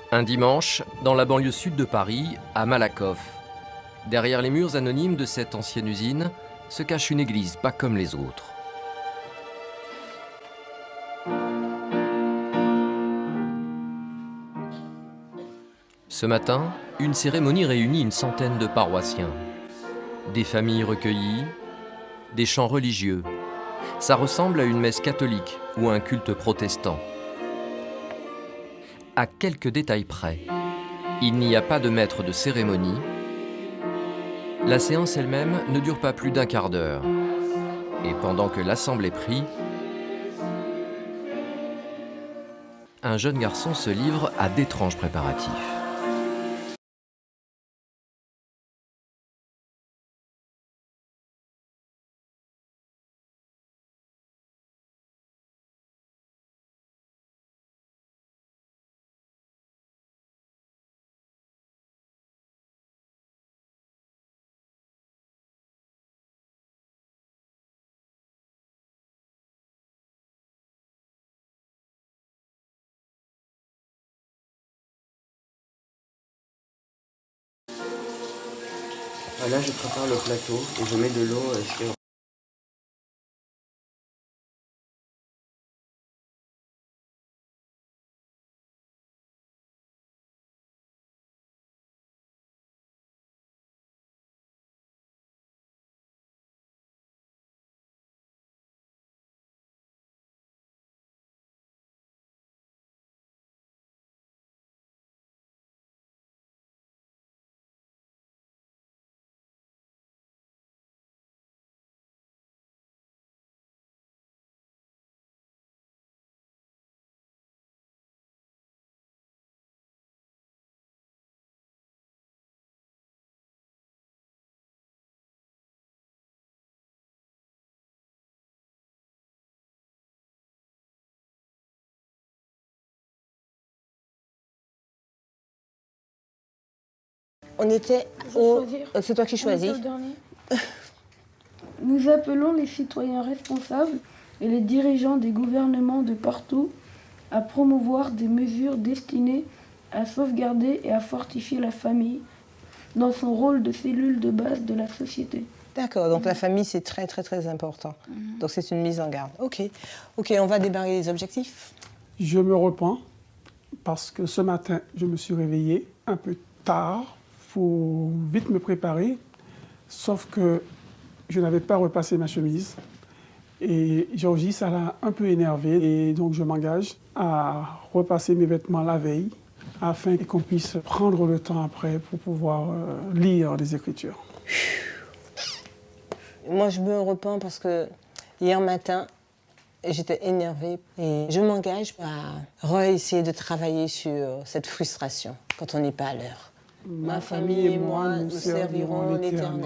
Un dimanche, dans la banlieue sud de Paris, à Malakoff. Derrière les murs anonymes de cette ancienne usine, se cache une église pas comme les autres. Ce matin, une cérémonie réunit une centaine de paroissiens. Des familles recueillies, des chants religieux. Ça ressemble à une messe catholique ou à un culte protestant. À quelques détails près, il n'y a pas de maître de cérémonie. La séance elle-même ne dure pas plus d'un quart d'heure. Et pendant que l'assemblée prie, un jeune garçon se livre à d'étranges préparatifs. Là, je prépare le plateau et je mets de l'eau sur... On était au... C'est toi qui choisis. Nous appelons les citoyens responsables et les dirigeants des gouvernements de partout à promouvoir des mesures destinées à sauvegarder et à fortifier la famille dans son rôle de cellule de base de la société. D'accord, donc la famille c'est très très très important. Donc c'est une mise en garde. Ok, on va démarrer les objectifs. Je me repens parce que ce matin, je me suis réveillé un peu tard. Il faut vite me préparer, sauf que je n'avais pas repassé ma chemise. Et Georgie, ça l'a un peu énervé. Et donc je m'engage à repasser mes vêtements la veille afin qu'on puisse prendre le temps après pour pouvoir lire les Écritures. Moi, je me repens parce que hier matin, j'étais énervée et je m'engage à réessayer de travailler sur cette frustration quand on n'est pas à l'heure. Ma famille et moi, nous servirons l'Éternel.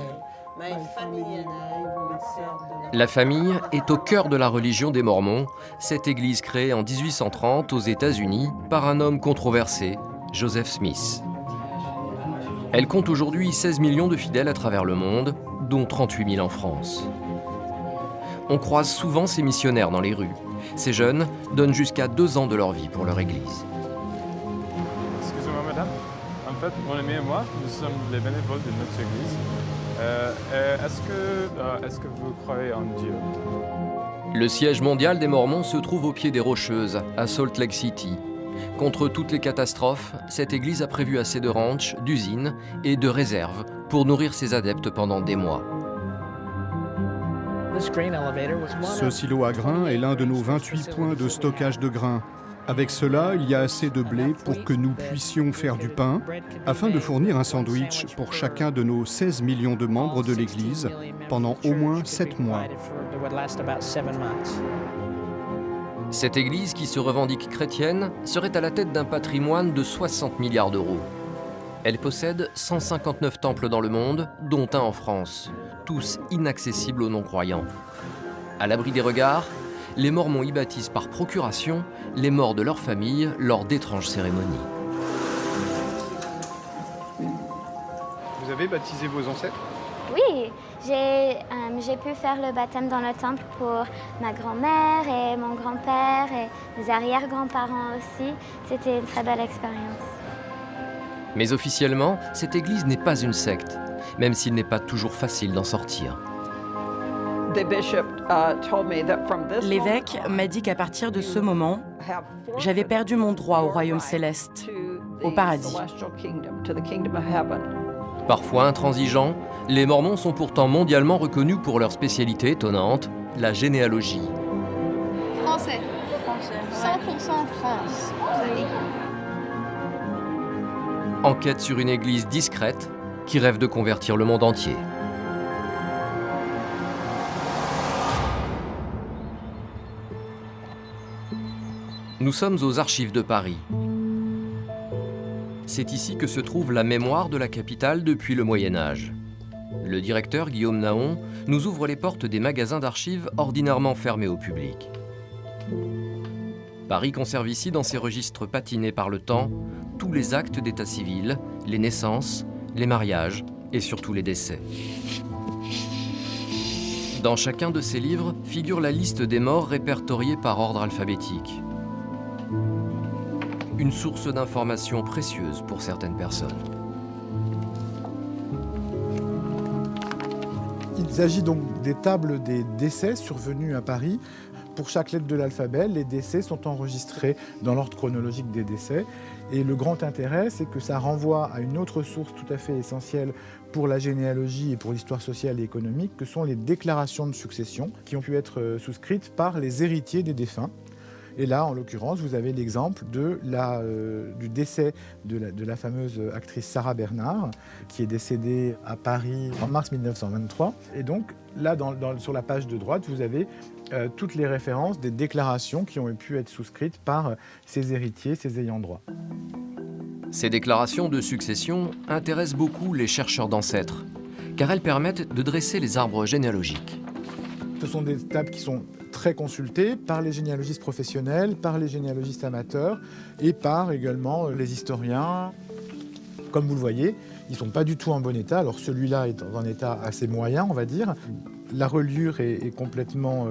La famille est au cœur de la religion des Mormons, cette église créée en 1830 aux États-Unis par un homme controversé, Joseph Smith. Elle compte aujourd'hui 16 millions de fidèles à travers le monde, dont 38 000 en France. On croise souvent ces missionnaires dans les rues. Ces jeunes donnent jusqu'à 2 ans de leur vie pour leur église. Excusez-moi, madame. En fait, mon ami et moi, nous sommes les bénévoles de notre église. Est-ce que vous croyez en Dieu? Le siège mondial des Mormons se trouve au pied des Rocheuses, à Salt Lake City. Contre toutes les catastrophes, cette église a prévu assez de ranchs, d'usines et de réserves pour nourrir ses adeptes pendant des mois. Ce silo à grains est l'un de nos 28 points de stockage de grains. Avec cela, il y a assez de blé pour que nous puissions faire du pain, afin de fournir un sandwich pour chacun de nos 16 millions de membres de l'Église pendant au moins 7 mois. Cette église, qui se revendique chrétienne, serait à la tête d'un patrimoine de 60 milliards d'euros. Elle possède 159 temples dans le monde, dont un en France, tous inaccessibles aux non-croyants. À l'abri des regards, les Mormons y baptisent par procuration les morts de leur famille lors d'étranges cérémonies. Vous avez baptisé vos ancêtres? Oui, j'ai pu faire le baptême dans le temple pour ma grand-mère et mon grand-père et mes arrière-grands-parents aussi. C'était une très belle expérience. Mais officiellement, cette église n'est pas une secte, même s'il n'est pas toujours facile d'en sortir. L'évêque m'a dit qu'à partir de ce moment, j'avais perdu mon droit au royaume céleste, au paradis. Parfois intransigeants, les Mormons sont pourtant mondialement reconnus pour leur spécialité étonnante, la généalogie. Français. 100% France. Enquête sur une église discrète qui rêve de convertir le monde entier. Nous sommes aux Archives de Paris. C'est ici que se trouve la mémoire de la capitale depuis le Moyen-Âge. Le directeur Guillaume Naon nous ouvre les portes des magasins d'archives ordinairement fermés au public. Paris conserve ici, dans ses registres patinés par le temps, tous les actes d'état civil, les naissances, les mariages et surtout les décès. Dans chacun de ces livres figure la liste des morts répertoriés par ordre alphabétique. Une source d'information précieuse pour certaines personnes. Il s'agit donc des tables des décès survenus à Paris. Pour chaque lettre de l'alphabet, les décès sont enregistrés dans l'ordre chronologique des décès. Et le grand intérêt, c'est que ça renvoie à une autre source tout à fait essentielle pour la généalogie et pour l'histoire sociale et économique, que sont les déclarations de succession qui ont pu être souscrites par les héritiers des défunts. Et là, en l'occurrence, vous avez l'exemple du décès de la fameuse actrice Sarah Bernard, qui est décédée à Paris en mars 1923. Et donc, là, sur la page de droite, vous avez toutes les références des déclarations qui ont pu être souscrites par ses héritiers, ses ayants droit. Ces déclarations de succession intéressent beaucoup les chercheurs d'ancêtres, car elles permettent de dresser les arbres généalogiques. Ce sont des tables qui sont très consultées par les généalogistes professionnels, par les généalogistes amateurs et par également les historiens. Comme vous le voyez, ils ne sont pas du tout en bon état. Alors celui-là est dans un état assez moyen, on va dire. La reliure est complètement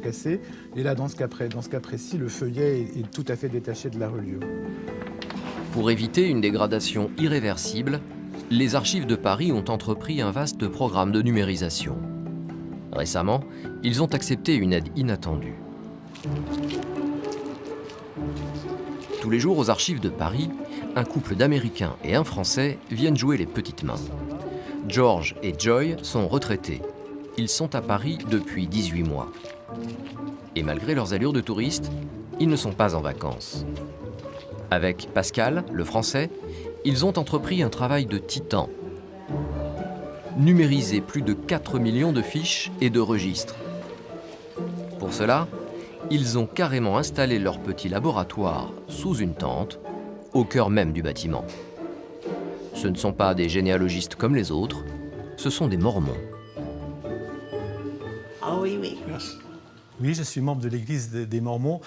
cassée. Et là, dans ce cas précis, le feuillet est tout à fait détaché de la reliure. Pour éviter une dégradation irréversible, les Archives de Paris ont entrepris un vaste programme de numérisation. Récemment, ils ont accepté une aide inattendue. Tous les jours aux Archives de Paris, un couple d'Américains et un Français viennent jouer les petites mains. George et Joy sont retraités. Ils sont à Paris depuis 18 mois. Et malgré leurs allures de touristes, ils ne sont pas en vacances. Avec Pascal, le Français, ils ont entrepris un travail de titan. Numériser plus de 4 millions de fiches et de registres. Pour cela, ils ont carrément installé leur petit laboratoire sous une tente, au cœur même du bâtiment. Ce ne sont pas des généalogistes comme les autres, ce sont des Mormons. Ah oui. Oui, je suis membre de l'Église des Mormons.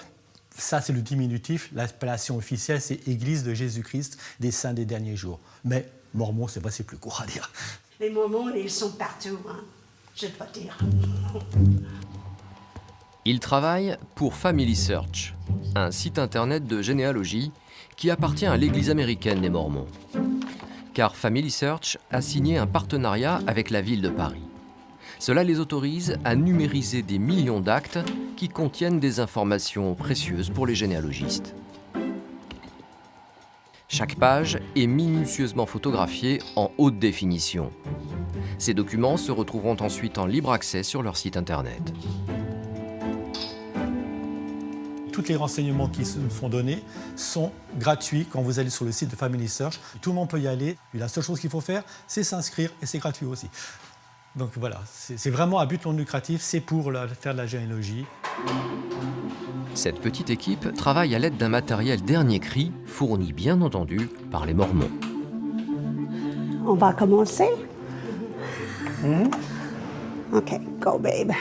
Ça, c'est le diminutif. L'appellation officielle, c'est Église de Jésus-Christ des Saints des Derniers Jours. Mais Mormons, c'est plus court à dire. Les Mormons, ils sont partout, hein, je dois dire. Ils travaillent pour Family Search, un site internet de généalogie qui appartient à l'Église américaine des Mormons. Car Family Search a signé un partenariat avec la ville de Paris. Cela les autorise à numériser des millions d'actes qui contiennent des informations précieuses pour les généalogistes. Chaque page est minutieusement photographiée en haute définition. Ces documents se retrouveront ensuite en libre accès sur leur site internet. Tous les renseignements qui se font donner sont gratuits quand vous allez sur le site de Family Search. Tout le monde peut y aller. Et la seule chose qu'il faut faire, c'est s'inscrire et c'est gratuit aussi. Donc voilà, c'est vraiment à but non lucratif, c'est pour faire de la généalogie. Cette petite équipe travaille à l'aide d'un matériel dernier cri, fourni bien entendu par les Mormons. On va commencer. OK, go babe.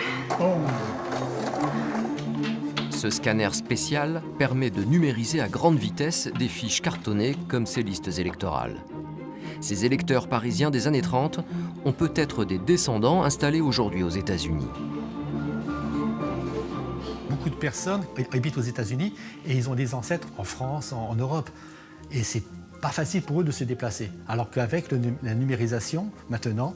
Ce scanner spécial permet de numériser à grande vitesse des fiches cartonnées comme ces listes électorales. Ces électeurs parisiens des années 30 ont peut-être des descendants installés aujourd'hui aux États-Unis. Beaucoup de personnes habitent aux États-Unis et ils ont des ancêtres en France, en Europe. Et c'est pas facile pour eux de se déplacer. Alors qu'avec la numérisation, maintenant,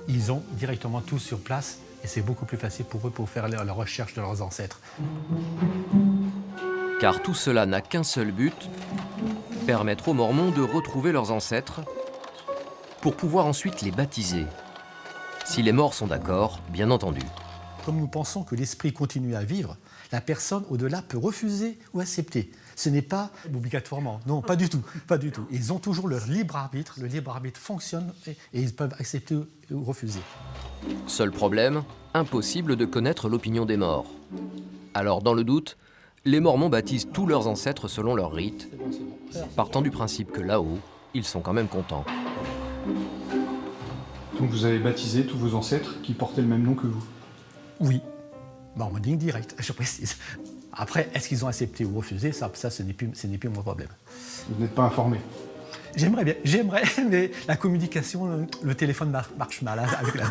ils ont directement tout sur place et c'est beaucoup plus facile pour eux pour faire la recherche de leurs ancêtres. Car tout cela n'a qu'un seul but, permettre aux Mormons de retrouver leurs ancêtres pour pouvoir ensuite les baptiser. Si les morts sont d'accord, bien entendu. Comme nous pensons que l'esprit continue à vivre, la personne au-delà peut refuser ou accepter. Ce n'est pas obligatoirement, non, pas du tout, pas du tout. Ils ont toujours leur libre arbitre, le libre arbitre fonctionne et ils peuvent accepter ou refuser. Seul problème, impossible de connaître l'opinion des morts. Alors dans le doute, les Mormons baptisent tous leurs ancêtres selon leur rite, partant du principe que là-haut, ils sont quand même contents. Donc vous avez baptisé tous vos ancêtres qui portaient le même nom que vous? Oui, mormoning direct, je précise. Après, est-ce qu'ils ont accepté ou refusé, ça ce n'est plus mon problème. Vous n'êtes pas informé? J'aimerais bien, mais la communication, le téléphone marche mal avec la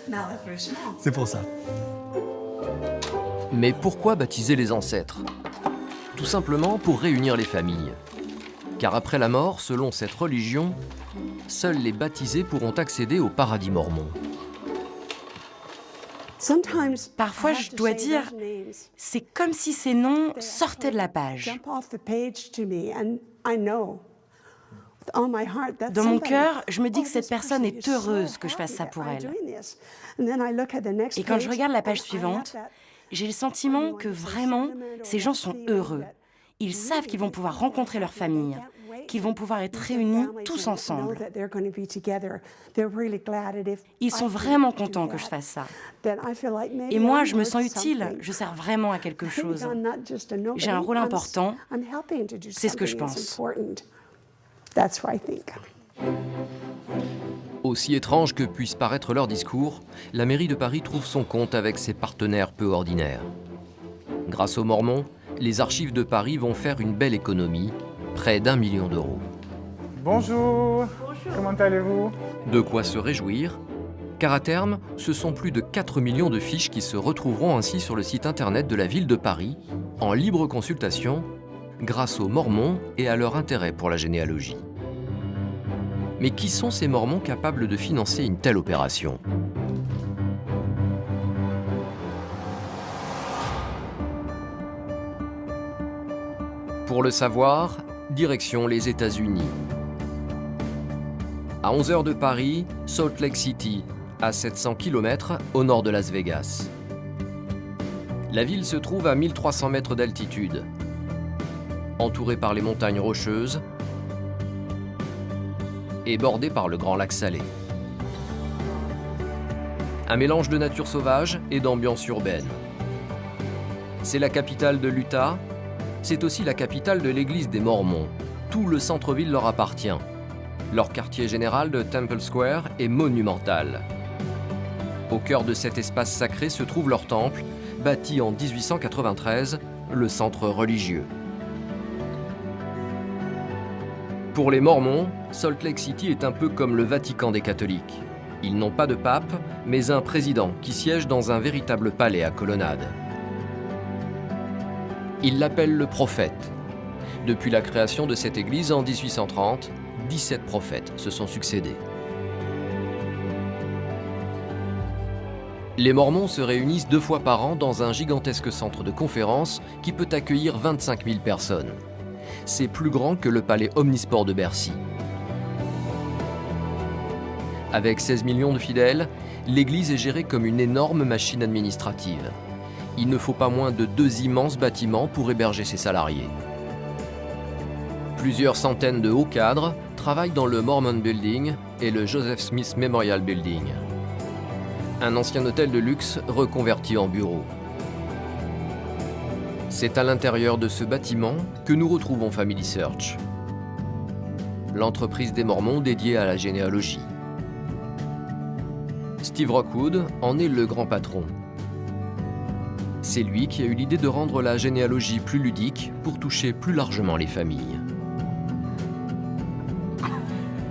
Malheureusement. C'est pour ça. Mais pourquoi baptiser les ancêtres? Tout simplement pour réunir les familles. Car après la mort, selon cette religion, seuls les baptisés pourront accéder au paradis mormon. Parfois, je dois dire, c'est comme si ces noms sortaient de la page. Dans mon cœur, je me dis que cette personne est heureuse que je fasse ça pour elle. Et quand je regarde la page suivante, j'ai le sentiment que vraiment, ces gens sont heureux. Ils savent qu'ils vont pouvoir rencontrer leur famille, qu'ils vont pouvoir être réunis tous ensemble. Ils sont vraiment contents que je fasse ça. Et moi, je me sens utile, je sers vraiment à quelque chose. J'ai un rôle important, c'est ce que je pense. Aussi étrange que puisse paraître leur discours, la mairie de Paris trouve son compte avec ses partenaires peu ordinaires. Grâce aux Mormons, les archives de Paris vont faire une belle économie, près d'1 million d'euros. Bonjour. Comment allez-vous? De quoi se réjouir, car à terme, ce sont plus de 4 millions de fiches qui se retrouveront ainsi sur le site internet de la ville de Paris, en libre consultation, grâce aux Mormons et à leur intérêt pour la généalogie. Mais qui sont ces Mormons capables de financer une telle opération? Pour le savoir, direction les États-Unis. À 11 heures de Paris, Salt Lake City, à 700 km au nord de Las Vegas. La ville se trouve à 1300 mètres d'altitude, entourée par les montagnes rocheuses et bordée par le Grand Lac Salé. Un mélange de nature sauvage et d'ambiance urbaine. C'est la capitale de l'Utah. C'est aussi la capitale de l'église des Mormons. Tout le centre-ville leur appartient. Leur quartier général de Temple Square est monumental. Au cœur de cet espace sacré se trouve leur temple, bâti en 1893, le centre religieux. Pour les Mormons, Salt Lake City est un peu comme le Vatican des catholiques. Ils n'ont pas de pape, mais un président qui siège dans un véritable palais à colonnade. Ils l'appellent le prophète. Depuis la création de cette église en 1830, 17 prophètes se sont succédés. Les Mormons se réunissent 2 fois par an dans un gigantesque centre de conférences qui peut accueillir 25 000 personnes. C'est plus grand que le palais omnisport de Bercy. Avec 16 millions de fidèles, l'église est gérée comme une énorme machine administrative. Il ne faut pas moins de 2 immenses bâtiments pour héberger ses salariés. Plusieurs centaines de hauts cadres travaillent dans le Mormon Building et le Joseph Smith Memorial Building, un ancien hôtel de luxe reconverti en bureau. C'est à l'intérieur de ce bâtiment que nous retrouvons Family Search, l'entreprise des Mormons dédiée à la généalogie. Steve Rockwood en est le grand patron. C'est lui qui a eu l'idée de rendre la généalogie plus ludique pour toucher plus largement les familles.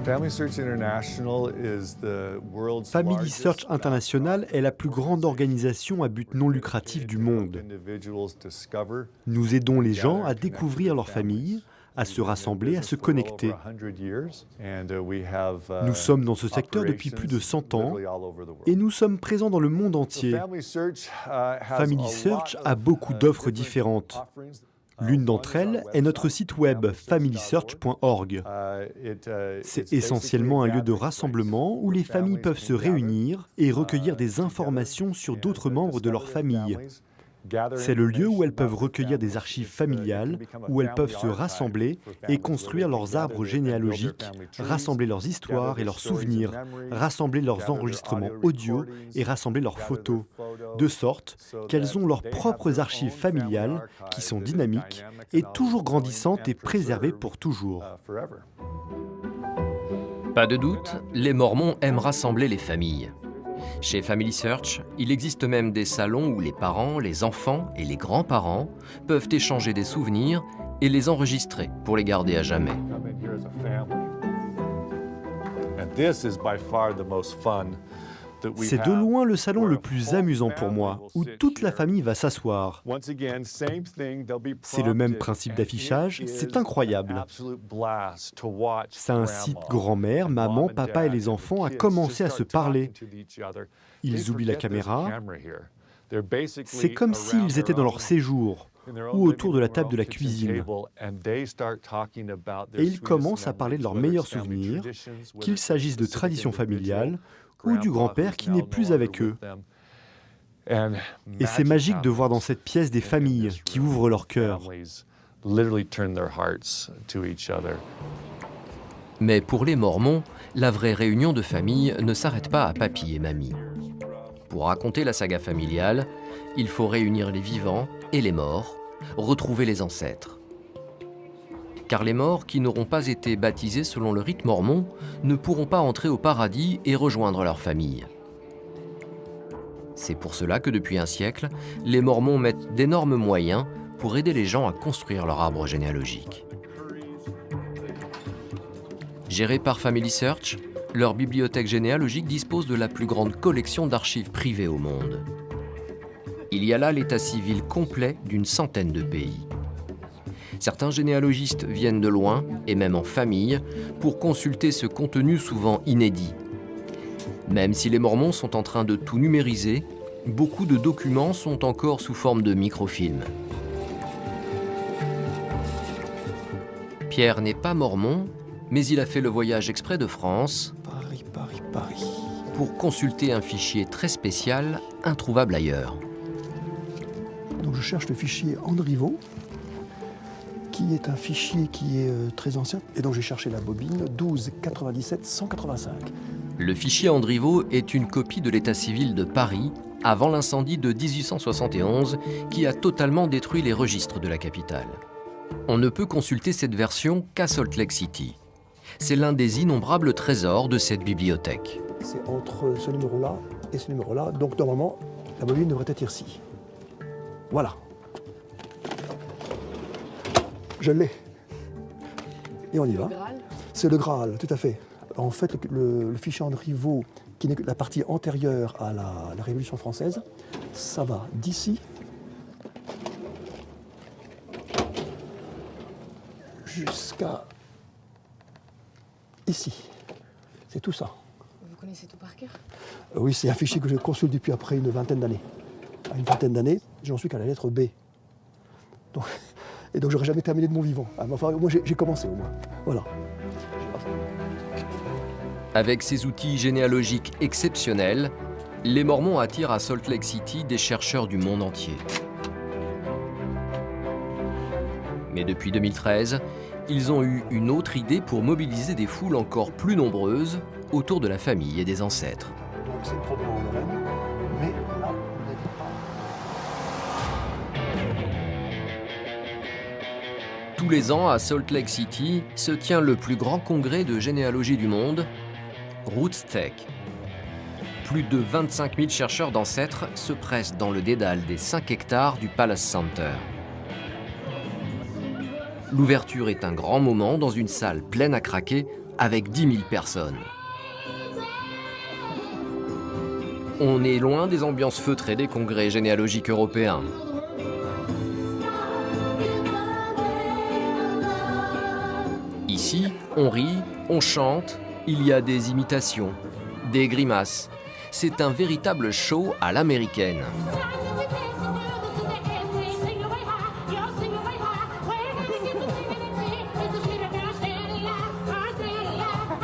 Family Search International est la plus grande organisation à but non lucratif du monde. Nous aidons les gens à découvrir leur famille, à se rassembler, à se connecter. Nous sommes dans ce secteur depuis plus de 100 ans et nous sommes présents dans le monde entier. Family Search a beaucoup d'offres différentes. L'une d'entre elles est notre site web familysearch.org. C'est essentiellement un lieu de rassemblement où les familles peuvent se réunir et recueillir des informations sur d'autres membres de leur famille. C'est le lieu où elles peuvent recueillir des archives familiales, où elles peuvent se rassembler et construire leurs arbres généalogiques, rassembler leurs histoires et leurs souvenirs, rassembler leurs enregistrements audio et rassembler leurs photos, de sorte qu'elles ont leurs propres archives familiales qui sont dynamiques et toujours grandissantes et préservées pour toujours. Pas de doute, les Mormons aiment rassembler les familles. Chez Family Search, il existe même des salons où les parents, les enfants et les grands-parents peuvent échanger des souvenirs et les enregistrer pour les garder à jamais. C'est de loin le salon le plus amusant pour moi, où toute la famille va s'asseoir. C'est le même principe d'affichage, c'est incroyable. Ça incite grand-mère, maman, papa et les enfants à commencer à se parler. Ils oublient la caméra. C'est comme s'ils étaient dans leur séjour ou autour de la table de la cuisine. Et ils commencent à parler de leurs meilleurs souvenirs, qu'il s'agisse de traditions familiales ou du grand-père qui n'est plus avec eux. Et c'est magique de voir dans cette pièce des familles qui ouvrent leur cœur. Mais pour les Mormons, la vraie réunion de famille ne s'arrête pas à papy et mamie. Pour raconter la saga familiale, il faut réunir les vivants et les morts, retrouver les ancêtres. Car les morts qui n'auront pas été baptisés selon le rite mormon ne pourront pas entrer au paradis et rejoindre leur famille. C'est pour cela que depuis un siècle, les Mormons mettent d'énormes moyens pour aider les gens à construire leur arbre généalogique. Gérée par Family Search, leur bibliothèque généalogique dispose de la plus grande collection d'archives privées au monde. Il y a là l'état civil complet d'une centaine de pays. Certains généalogistes viennent de loin, et même en famille, pour consulter ce contenu souvent inédit. Même si les Mormons sont en train de tout numériser, beaucoup de documents sont encore sous forme de microfilms. Pierre n'est pas mormon, mais il a fait le voyage exprès de France pour consulter un fichier très spécial, introuvable ailleurs. Donc je cherche le fichier Andriveau, qui est un fichier qui est très ancien. Et donc j'ai cherché la bobine 12 97 185. Le fichier Andriveau est une copie de l'état civil de Paris avant l'incendie de 1871 qui a totalement détruit les registres de la capitale. On ne peut consulter cette version qu'à Salt Lake City. C'est l'un des innombrables trésors de cette bibliothèque. C'est entre ce numéro-là et ce numéro-là. Donc normalement, la bobine devrait être ici. Voilà. Je l'ai. Et on y va. C'est le Graal, tout à fait. En fait, le fichier Andriveau, qui n'est que la partie antérieure à la Révolution française, ça va d'ici jusqu'à ici. C'est tout ça. Vous connaissez tout par cœur? Oui, c'est un fichier que je consulte depuis après une vingtaine d'années. À une vingtaine d'années, j'en suis qu'à la lettre B. Et donc j'aurais jamais terminé de mon vivant. Enfin, moi j'ai commencé au moins. Voilà. Avec ces outils généalogiques exceptionnels, les Mormons attirent à Salt Lake City des chercheurs du monde entier. Mais depuis 2013, ils ont eu une autre idée pour mobiliser des foules encore plus nombreuses autour de la famille et des ancêtres. Donc c'est probablement en Lorraine, mais là, on n'a dit pas. Tous les ans, à Salt Lake City, se tient le plus grand congrès de généalogie du monde, RootsTech. Plus de 25 000 chercheurs d'ancêtres se pressent dans le dédale des 5 hectares du Palace Center. L'ouverture est un grand moment dans une salle pleine à craquer avec 10 000 personnes. On est loin des ambiances feutrées des congrès généalogiques européens. Ici, on rit, on chante, il y a des imitations, des grimaces. C'est un véritable show à l'américaine.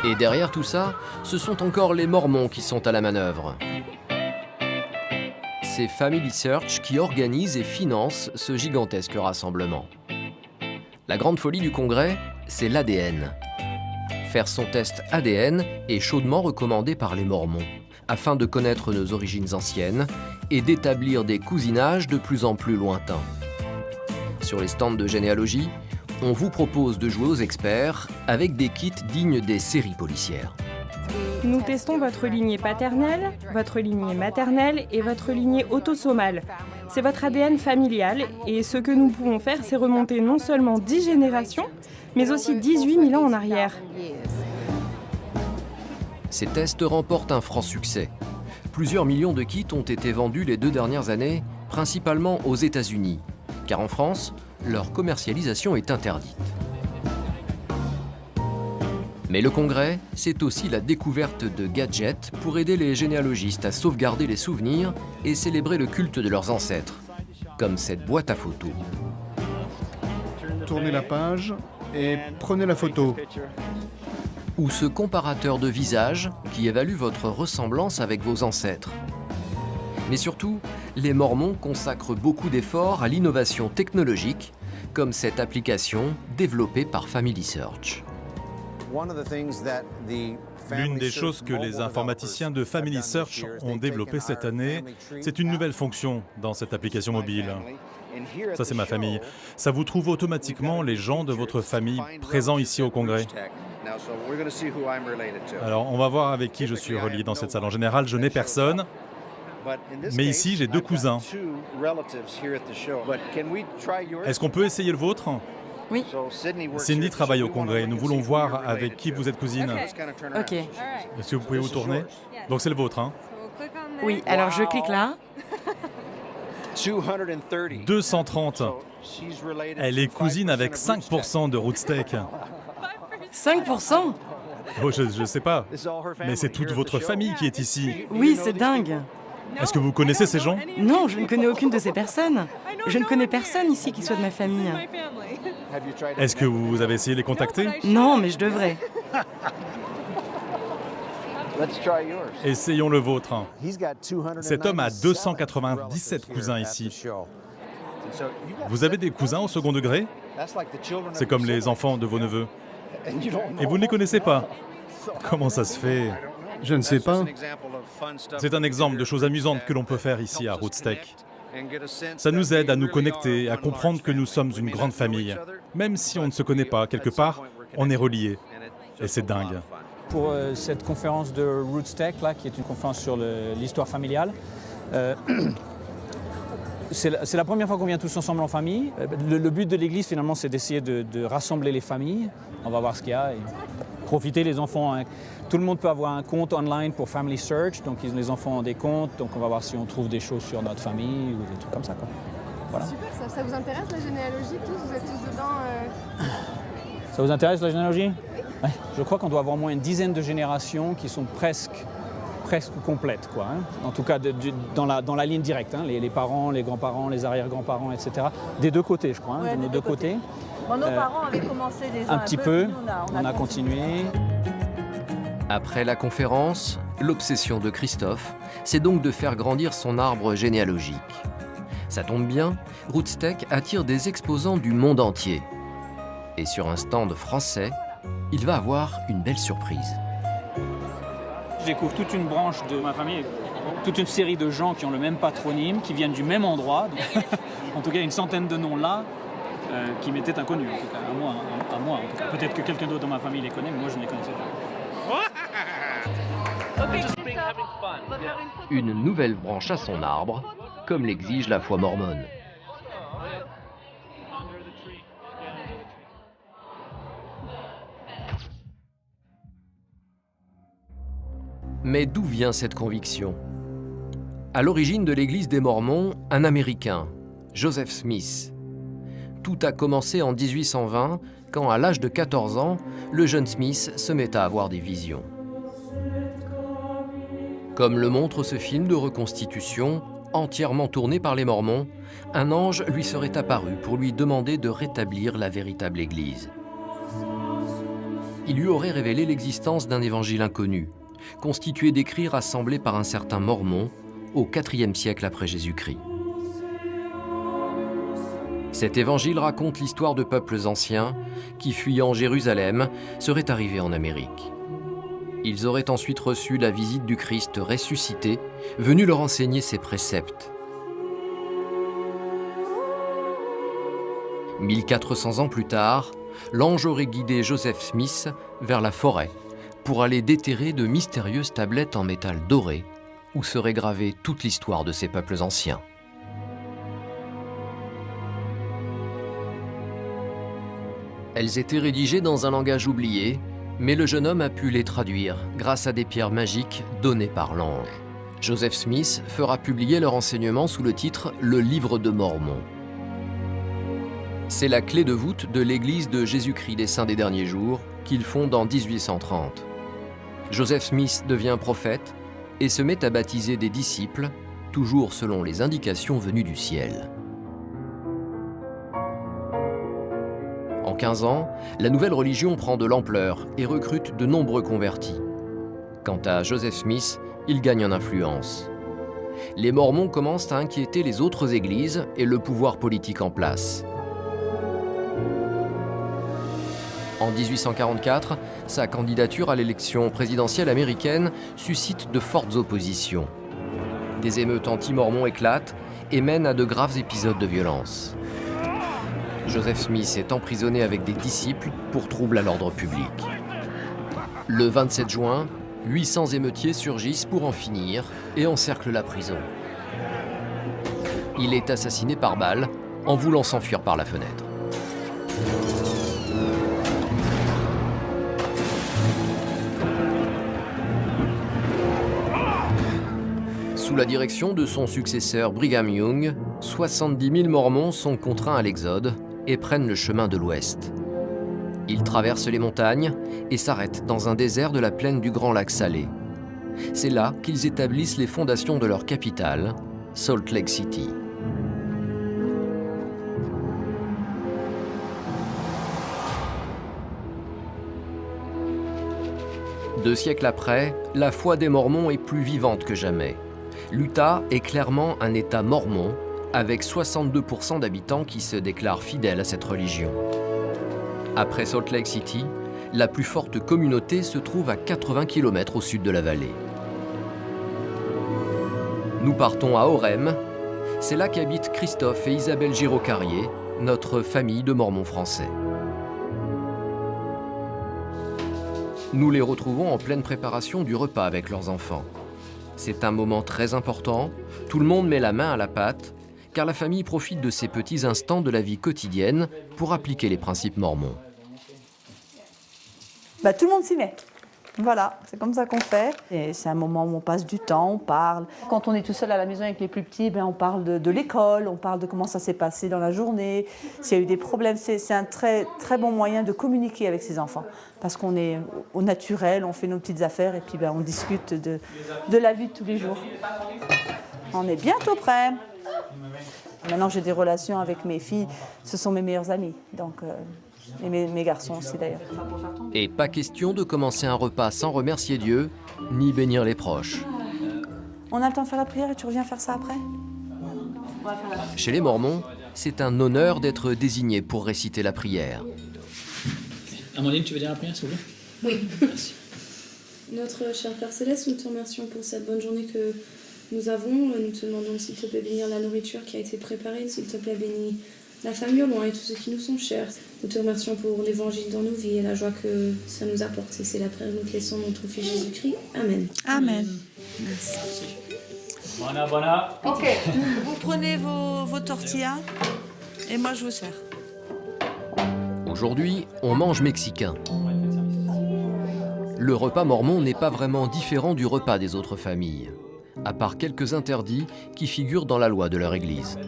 Et derrière tout ça, ce sont encore les Mormons qui sont à la manœuvre. C'est Family Search qui organise et finance ce gigantesque rassemblement. La grande folie du Congrès, c'est l'ADN. Faire son test ADN est chaudement recommandé par les Mormons, afin de connaître nos origines anciennes et d'établir des cousinages de plus en plus lointains. Sur les stands de généalogie, on vous propose de jouer aux experts avec des kits dignes des séries policières. Nous testons votre lignée paternelle, votre lignée maternelle et votre lignée autosomale. C'est votre ADN familial et ce que nous pouvons faire, c'est remonter non seulement 10 générations, mais aussi 18 000 ans en arrière. Ces tests remportent un franc succès. Plusieurs millions de kits ont été vendus les 2 dernières années, principalement aux États-Unis, car en France, leur commercialisation est interdite. Mais le Congrès, c'est aussi la découverte de gadgets pour aider les généalogistes à sauvegarder les souvenirs et célébrer le culte de leurs ancêtres, comme cette boîte à photos. Tournez la page et prenez la photo. Ou ce comparateur de visage qui évalue votre ressemblance avec vos ancêtres. Mais surtout, les Mormons consacrent beaucoup d'efforts à l'innovation technologique, comme cette application développée par Family Search. L'une des choses que les informaticiens de Family Search ont développé cette année, c'est une nouvelle fonction dans cette application mobile. Ça, c'est ma famille. Ça vous trouve automatiquement les gens de votre famille présents ici au Congrès. Alors, on va voir avec qui je suis relié dans cette salle. En général, je n'ai personne. Mais ici, j'ai 2 cousins. Est-ce qu'on peut essayer le vôtre? Oui. Cindy travaille au Congrès. Nous voulons voir avec qui vous êtes cousine. Ok. Est-ce que vous pouvez vous tourner? Donc c'est le vôtre, hein? Oui, alors je clique là. 230. Elle est cousine avec 5% de Rootstech. 5%? Oh, je sais pas. Mais c'est toute votre famille qui est ici. Oui, c'est dingue. Est-ce que vous connaissez ces gens? Non, je ne connais aucune de ces personnes. Je ne connais personne ici qui soit de ma famille. Est-ce que vous avez essayé de les contacter? Non, mais je devrais. Essayons le vôtre. Cet homme a 297 cousins ici. Vous avez des cousins au second degré? C'est comme les enfants de vos neveux. Et vous ne les connaissez pas? Comment ça se fait? Je ne sais pas. C'est un exemple de choses amusantes que l'on peut faire ici à Rootstech. Ça nous aide à nous connecter, à comprendre que nous sommes une grande famille. Même si on ne se connaît pas, quelque part, on est reliés. Et c'est dingue. Pour cette conférence de Rootstech, là, qui est une conférence sur l'histoire familiale, c'est la première fois qu'on vient tous ensemble en famille. Le but de l'Église, finalement, c'est d'essayer de rassembler les familles. On va voir ce qu'il y a. Et profiter, les enfants. Hein. Tout le monde peut avoir un compte online pour Family Search. Donc, les enfants ont des comptes. Donc, on va voir si on trouve des choses sur notre famille ou des trucs comme ça, quoi. Voilà. Super, ça vous intéresse la généalogie tous? Vous êtes tous dedans Ça vous intéresse la généalogie? Ouais. Je crois qu'on doit avoir au moins une dizaine de générations qui sont presque complètes, quoi. Hein. En tout cas, dans la ligne directe. Hein. Les parents, les grands-parents, les arrière-grands-parents, etc. Des 2 côtés, je crois, hein, ouais, de nos 2 côtés. Bon, nos parents avaient commencé déjà un petit peu. On a continué. Après la conférence, l'obsession de Christophe, c'est donc de faire grandir son arbre généalogique. Ça tombe bien, Rootstech attire des exposants du monde entier. Et sur un stand français, il va avoir une belle surprise. Je découvre toute une branche de ma famille, toute une série de gens qui ont le même patronyme, qui viennent du même endroit. Donc, en tout cas, une centaine de noms là, qui m'étaient inconnus, en tout cas, à moi en tout cas. Peut-être que quelqu'un d'autre dans ma famille les connaît, mais moi je ne les connaissais pas. Une nouvelle branche à son arbre, comme l'exige la foi mormone. Mais d'où vient cette conviction? À l'origine de l'Église des Mormons, un Américain, Joseph Smith. Tout a commencé en 1820, quand à l'âge de 14 ans, le jeune Smith se met à avoir des visions. Comme le montre ce film de reconstitution, entièrement tourné par les Mormons, un ange lui serait apparu pour lui demander de rétablir la véritable Église. Il lui aurait révélé l'existence d'un évangile inconnu, constitué d'écrits rassemblés par un certain Mormon au IVe siècle après Jésus-Christ. Cet évangile raconte l'histoire de peuples anciens qui, fuyant Jérusalem, seraient arrivés en Amérique. Ils auraient ensuite reçu la visite du Christ ressuscité, venu leur enseigner ses préceptes. 1400 ans plus tard, l'ange aurait guidé Joseph Smith vers la forêt pour aller déterrer de mystérieuses tablettes en métal doré où serait gravée toute l'histoire de ces peuples anciens. Elles étaient rédigées dans un langage oublié, mais le jeune homme a pu les traduire grâce à des pierres magiques données par l'ange. Joseph Smith fera publier leur enseignement sous le titre « Le Livre de Mormon ». C'est la clé de voûte de l'Église de Jésus-Christ des Saints des Derniers Jours qu'il fonde en 1830. Joseph Smith devient prophète et se met à baptiser des disciples, toujours selon les indications venues du ciel. En 15 ans, la nouvelle religion prend de l'ampleur et recrute de nombreux convertis. Quant à Joseph Smith, il gagne en influence. Les Mormons commencent à inquiéter les autres églises et le pouvoir politique en place. En 1844, sa candidature à l'élection présidentielle américaine suscite de fortes oppositions. Des émeutes anti-mormons éclatent et mènent à de graves épisodes de violence. Joseph Smith est emprisonné avec des disciples pour trouble à l'ordre public. Le 27 juin, 800 émeutiers surgissent pour en finir et encerclent la prison. Il est assassiné par balle en voulant s'enfuir par la fenêtre. Sous la direction de son successeur Brigham Young, 70 000 Mormons sont contraints à l'exode et prennent le chemin de l'Ouest. Ils traversent les montagnes et s'arrêtent dans un désert de la plaine du Grand Lac Salé. C'est là qu'ils établissent les fondations de leur capitale, Salt Lake City. Deux siècles après, la foi des Mormons est plus vivante que jamais. L'Utah est clairement un État mormon, avec 62% d'habitants qui se déclarent fidèles à cette religion. Après Salt Lake City, la plus forte communauté se trouve à 80 km au sud de la vallée. Nous partons à Orem. C'est là qu'habitent Christophe et Isabelle Giraud-Carrier, notre famille de Mormons français. Nous les retrouvons en pleine préparation du repas avec leurs enfants. C'est un moment très important, tout le monde met la main à la pâte, car la famille profite de ces petits instants de la vie quotidienne pour appliquer les principes mormons. Tout le monde s'y met. Voilà, c'est comme ça qu'on fait. Et c'est un moment où on passe du temps, on parle. Quand on est tout seul à la maison avec les plus petits, on parle de l'école, on parle de comment ça s'est passé dans la journée, s'il y a eu des problèmes. C'est un très, très bon moyen de communiquer avec ses enfants. Parce qu'on est au naturel, on fait nos petites affaires et puis on discute de la vie de tous les jours. On est bientôt prêts. Maintenant, j'ai des relations avec mes filles, ce sont mes meilleures amies. Donc, et mes garçons aussi d'ailleurs. Et pas question de commencer un repas sans remercier Dieu, ni bénir les proches. On a le temps de faire la prière et tu reviens faire ça après ? Chez les Mormons, c'est un honneur d'être désigné pour réciter la prière. Amandine, tu veux dire la prière, s'il vous plaît ? Oui. Merci. Notre cher Père Céleste, nous te remercions pour cette bonne journée que nous avons. Nous te demandons s'il te plaît bénir la nourriture qui a été préparée, s'il te plaît bénir la famille au loin et tous ceux qui nous sont chers. Nous te remercions pour l'évangile dans nos vies et la joie que ça nous apporte. C'est la prière que nous te laissons dans ton Fils Jésus-Christ. Amen. Amen. Merci. Bona. Ok, vous prenez vos tortillas et moi je vous sers. Aujourd'hui, on mange mexicain. Le repas mormon n'est pas vraiment différent du repas des autres familles, à part quelques interdits qui figurent dans la loi de leur église.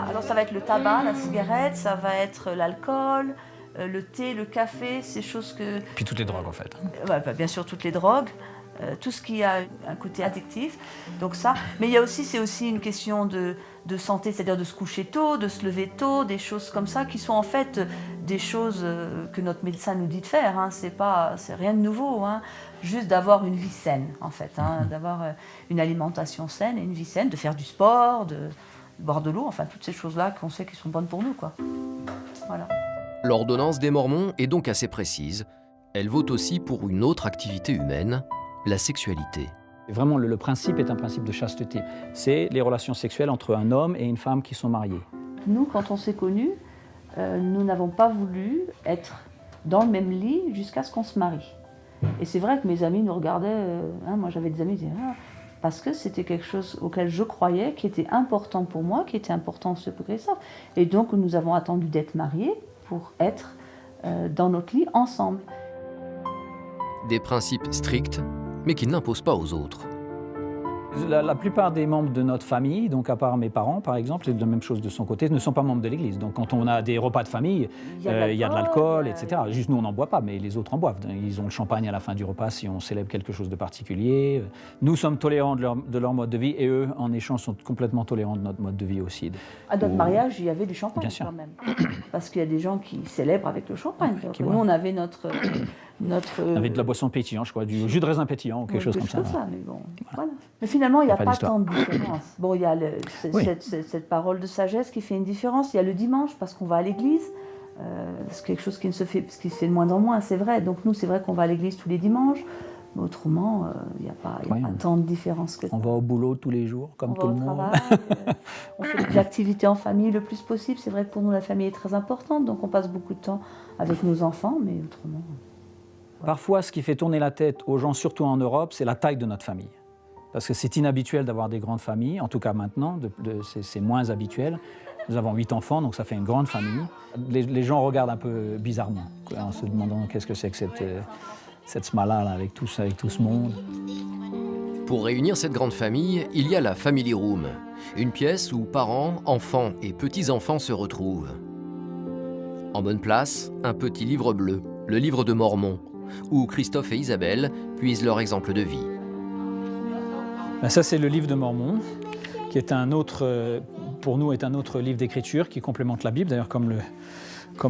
Alors ça va être le tabac, la cigarette, ça va être l'alcool, le thé, le café, ces choses que... Puis toutes les drogues en fait. Bien sûr, toutes les drogues, tout ce qui a un côté addictif, donc ça. Mais il y a aussi, c'est aussi une question de santé, c'est-à-dire de se coucher tôt, de se lever tôt, des choses comme ça qui sont en fait des choses que notre médecin nous dit de faire. Hein. C'est rien de nouveau. Hein. Juste d'avoir une vie saine, en fait, hein. D'avoir une alimentation saine et une vie saine, de faire du sport, de boire de l'eau, enfin toutes ces choses-là qu'on sait qui sont bonnes pour nous, quoi. Voilà. L'ordonnance des Mormons est donc assez précise. Elle vaut aussi pour une autre activité humaine, la sexualité. Vraiment, le principe est un principe de chasteté. C'est les relations sexuelles entre un homme et une femme qui sont mariés. Nous, quand on s'est connus, nous n'avons pas voulu être dans le même lit jusqu'à ce qu'on se marie. Et c'est vrai que mes amis nous regardaient, moi j'avais des amis qui disaient parce que c'était quelque chose auquel je croyais, qui était important pour moi, qui était important ce que ça. Et donc nous avons attendu d'être mariés pour être dans notre lit ensemble. Des principes stricts, mais qui n'imposent pas aux autres. La plupart des membres de notre famille, donc à part mes parents par exemple, c'est la même chose de son côté, ne sont pas membres de l'Église. Donc quand on a des repas de famille, il y a de l'alcool, etc. Juste nous on n'en boit pas, mais les autres en boivent. Ils ont le champagne à la fin du repas si on célèbre quelque chose de particulier. Nous sommes tolérants de leur mode de vie et eux, en échange, sont complètement tolérants de notre mode de vie aussi. À notre mariage, il y avait du champagne Bien sûr. quand même. Parce qu'il y a des gens qui célèbrent avec le champagne. Nous, on avait notre... Avec de la boisson pétillante, je crois, du jus de raisin pétillant ou quelque chose comme ça. Mais bon, voilà. Mais finalement, il n'y a pas tant de différence. Bon, il y a cette parole de sagesse qui fait une différence. Il y a le dimanche, parce qu'on va à l'église. C'est quelque chose qui ne se fait, parce qu'il se fait de moins en moins, c'est vrai. Donc nous, c'est vrai qu'on va à l'église tous les dimanches. Mais autrement, il n'y a pas tant de différence que ça. On va au boulot tous les jours, comme tout le monde. Travail, on fait des activités en famille le plus possible. C'est vrai que pour nous, la famille est très importante. Donc on passe beaucoup de temps avec nos enfants, mais autrement... Parfois, ce qui fait tourner la tête aux gens, surtout en Europe, c'est la taille de notre famille. Parce que c'est inhabituel d'avoir des grandes familles, en tout cas maintenant, c'est moins habituel. Nous avons 8 enfants, donc ça fait une grande famille. Les gens regardent un peu bizarrement, en se demandant qu'est-ce que c'est que cette smala là, avec tout ce monde. Pour réunir cette grande famille, il y a la Family Room, une pièce où parents, enfants et petits-enfants se retrouvent. En bonne place, un petit livre bleu, le livre de Mormon, où Christophe et Isabelle puisent leur exemple de vie. Ça, c'est le livre de Mormon, qui est pour nous, est un autre livre d'écriture qui complémente la Bible. D'ailleurs, comme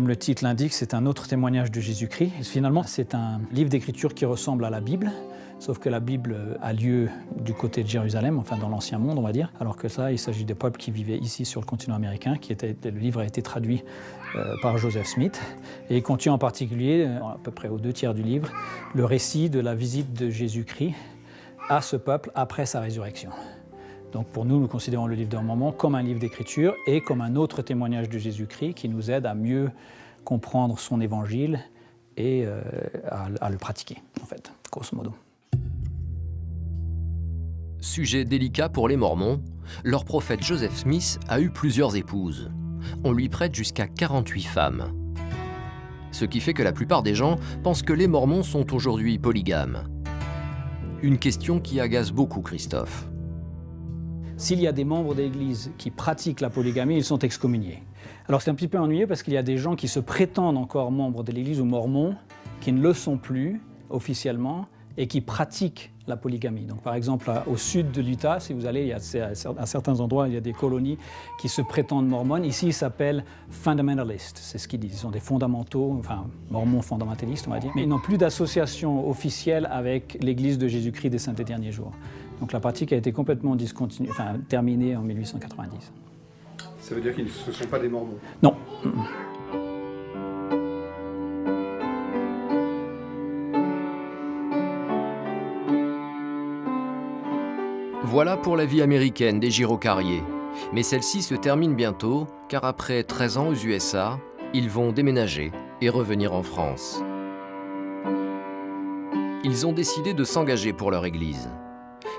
le titre l'indique, c'est un autre témoignage de Jésus-Christ. Et finalement, c'est un livre d'écriture qui ressemble à la Bible, sauf que la Bible a lieu du côté de Jérusalem, enfin dans l'Ancien Monde, on va dire, alors que ça, il s'agit des peuples qui vivaient ici sur le continent américain, le livre a été traduit par Joseph Smith, et il contient en particulier, à peu près aux 2/3 du livre, le récit de la visite de Jésus-Christ à ce peuple après sa résurrection. Donc pour nous, nous considérons le livre de Mormon comme un livre d'écriture et comme un autre témoignage de Jésus-Christ qui nous aide à mieux comprendre son évangile et à le pratiquer, en fait, grosso modo. Sujet délicat pour les Mormons, leur prophète Joseph Smith a eu plusieurs épouses. On lui prête jusqu'à 48 femmes. Ce qui fait que la plupart des gens pensent que les Mormons sont aujourd'hui polygames. Une question qui agace beaucoup Christophe. S'il y a des membres de l'Église qui pratiquent la polygamie, ils sont excommuniés. Alors c'est un petit peu ennuyeux parce qu'il y a des gens qui se prétendent encore membres de l'Église ou mormons, qui ne le sont plus officiellement et qui pratiquent la polygamie. Donc par exemple, au sud de l'Utah, si vous allez, à certains endroits, il y a des colonies qui se prétendent mormones. Ici, ils s'appellent fundamentalistes, c'est ce qu'ils disent. Ils sont des fondamentaux, enfin mormons fondamentalistes, on va dire. Mais ils n'ont plus d'association officielle avec l'Église de Jésus-Christ des Saints des Derniers Jours. Donc la pratique a été complètement terminée en 1890. Ça veut dire qu'ils ne sont pas des mormons? Non. Voilà pour la vie américaine des gyrocarriers. Mais celle-ci se termine bientôt, car après 13 ans aux USA, ils vont déménager et revenir en France. Ils ont décidé de s'engager pour leur église.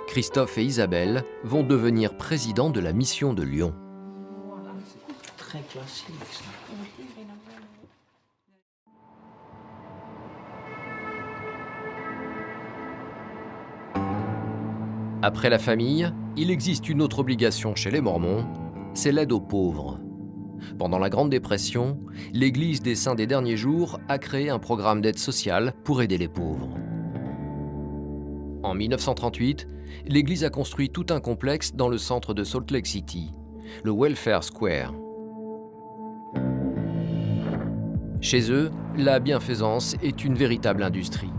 Christophe et Isabelle vont devenir présidents de la mission de Lyon. Très classique, ça. Après la famille, il existe une autre obligation chez les Mormons, c'est l'aide aux pauvres. Pendant la Grande Dépression, l'Église des Saints des Derniers Jours a créé un programme d'aide sociale pour aider les pauvres. En 1938, l'Église a construit tout un complexe dans le centre de Salt Lake City, le Welfare Square. Chez eux, la bienfaisance est une véritable industrie.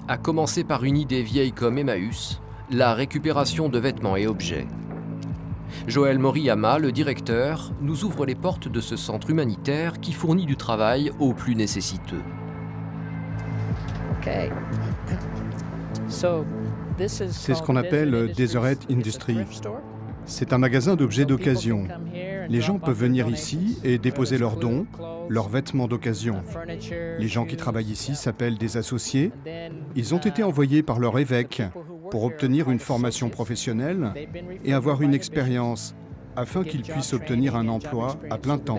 À commencer par une idée vieille comme Emmaüs, la récupération de vêtements et objets. Joël Moriyama, le directeur, nous ouvre les portes de ce centre humanitaire qui fournit du travail aux plus nécessiteux. C'est ce qu'on appelle Deseret Industry. C'est un magasin d'objets d'occasion. Les gens peuvent venir ici et déposer leurs dons, leurs vêtements d'occasion. Les gens qui travaillent ici s'appellent des associés. Ils ont été envoyés par leur évêque pour obtenir une formation professionnelle et avoir une expérience afin qu'ils puissent obtenir un emploi à plein temps.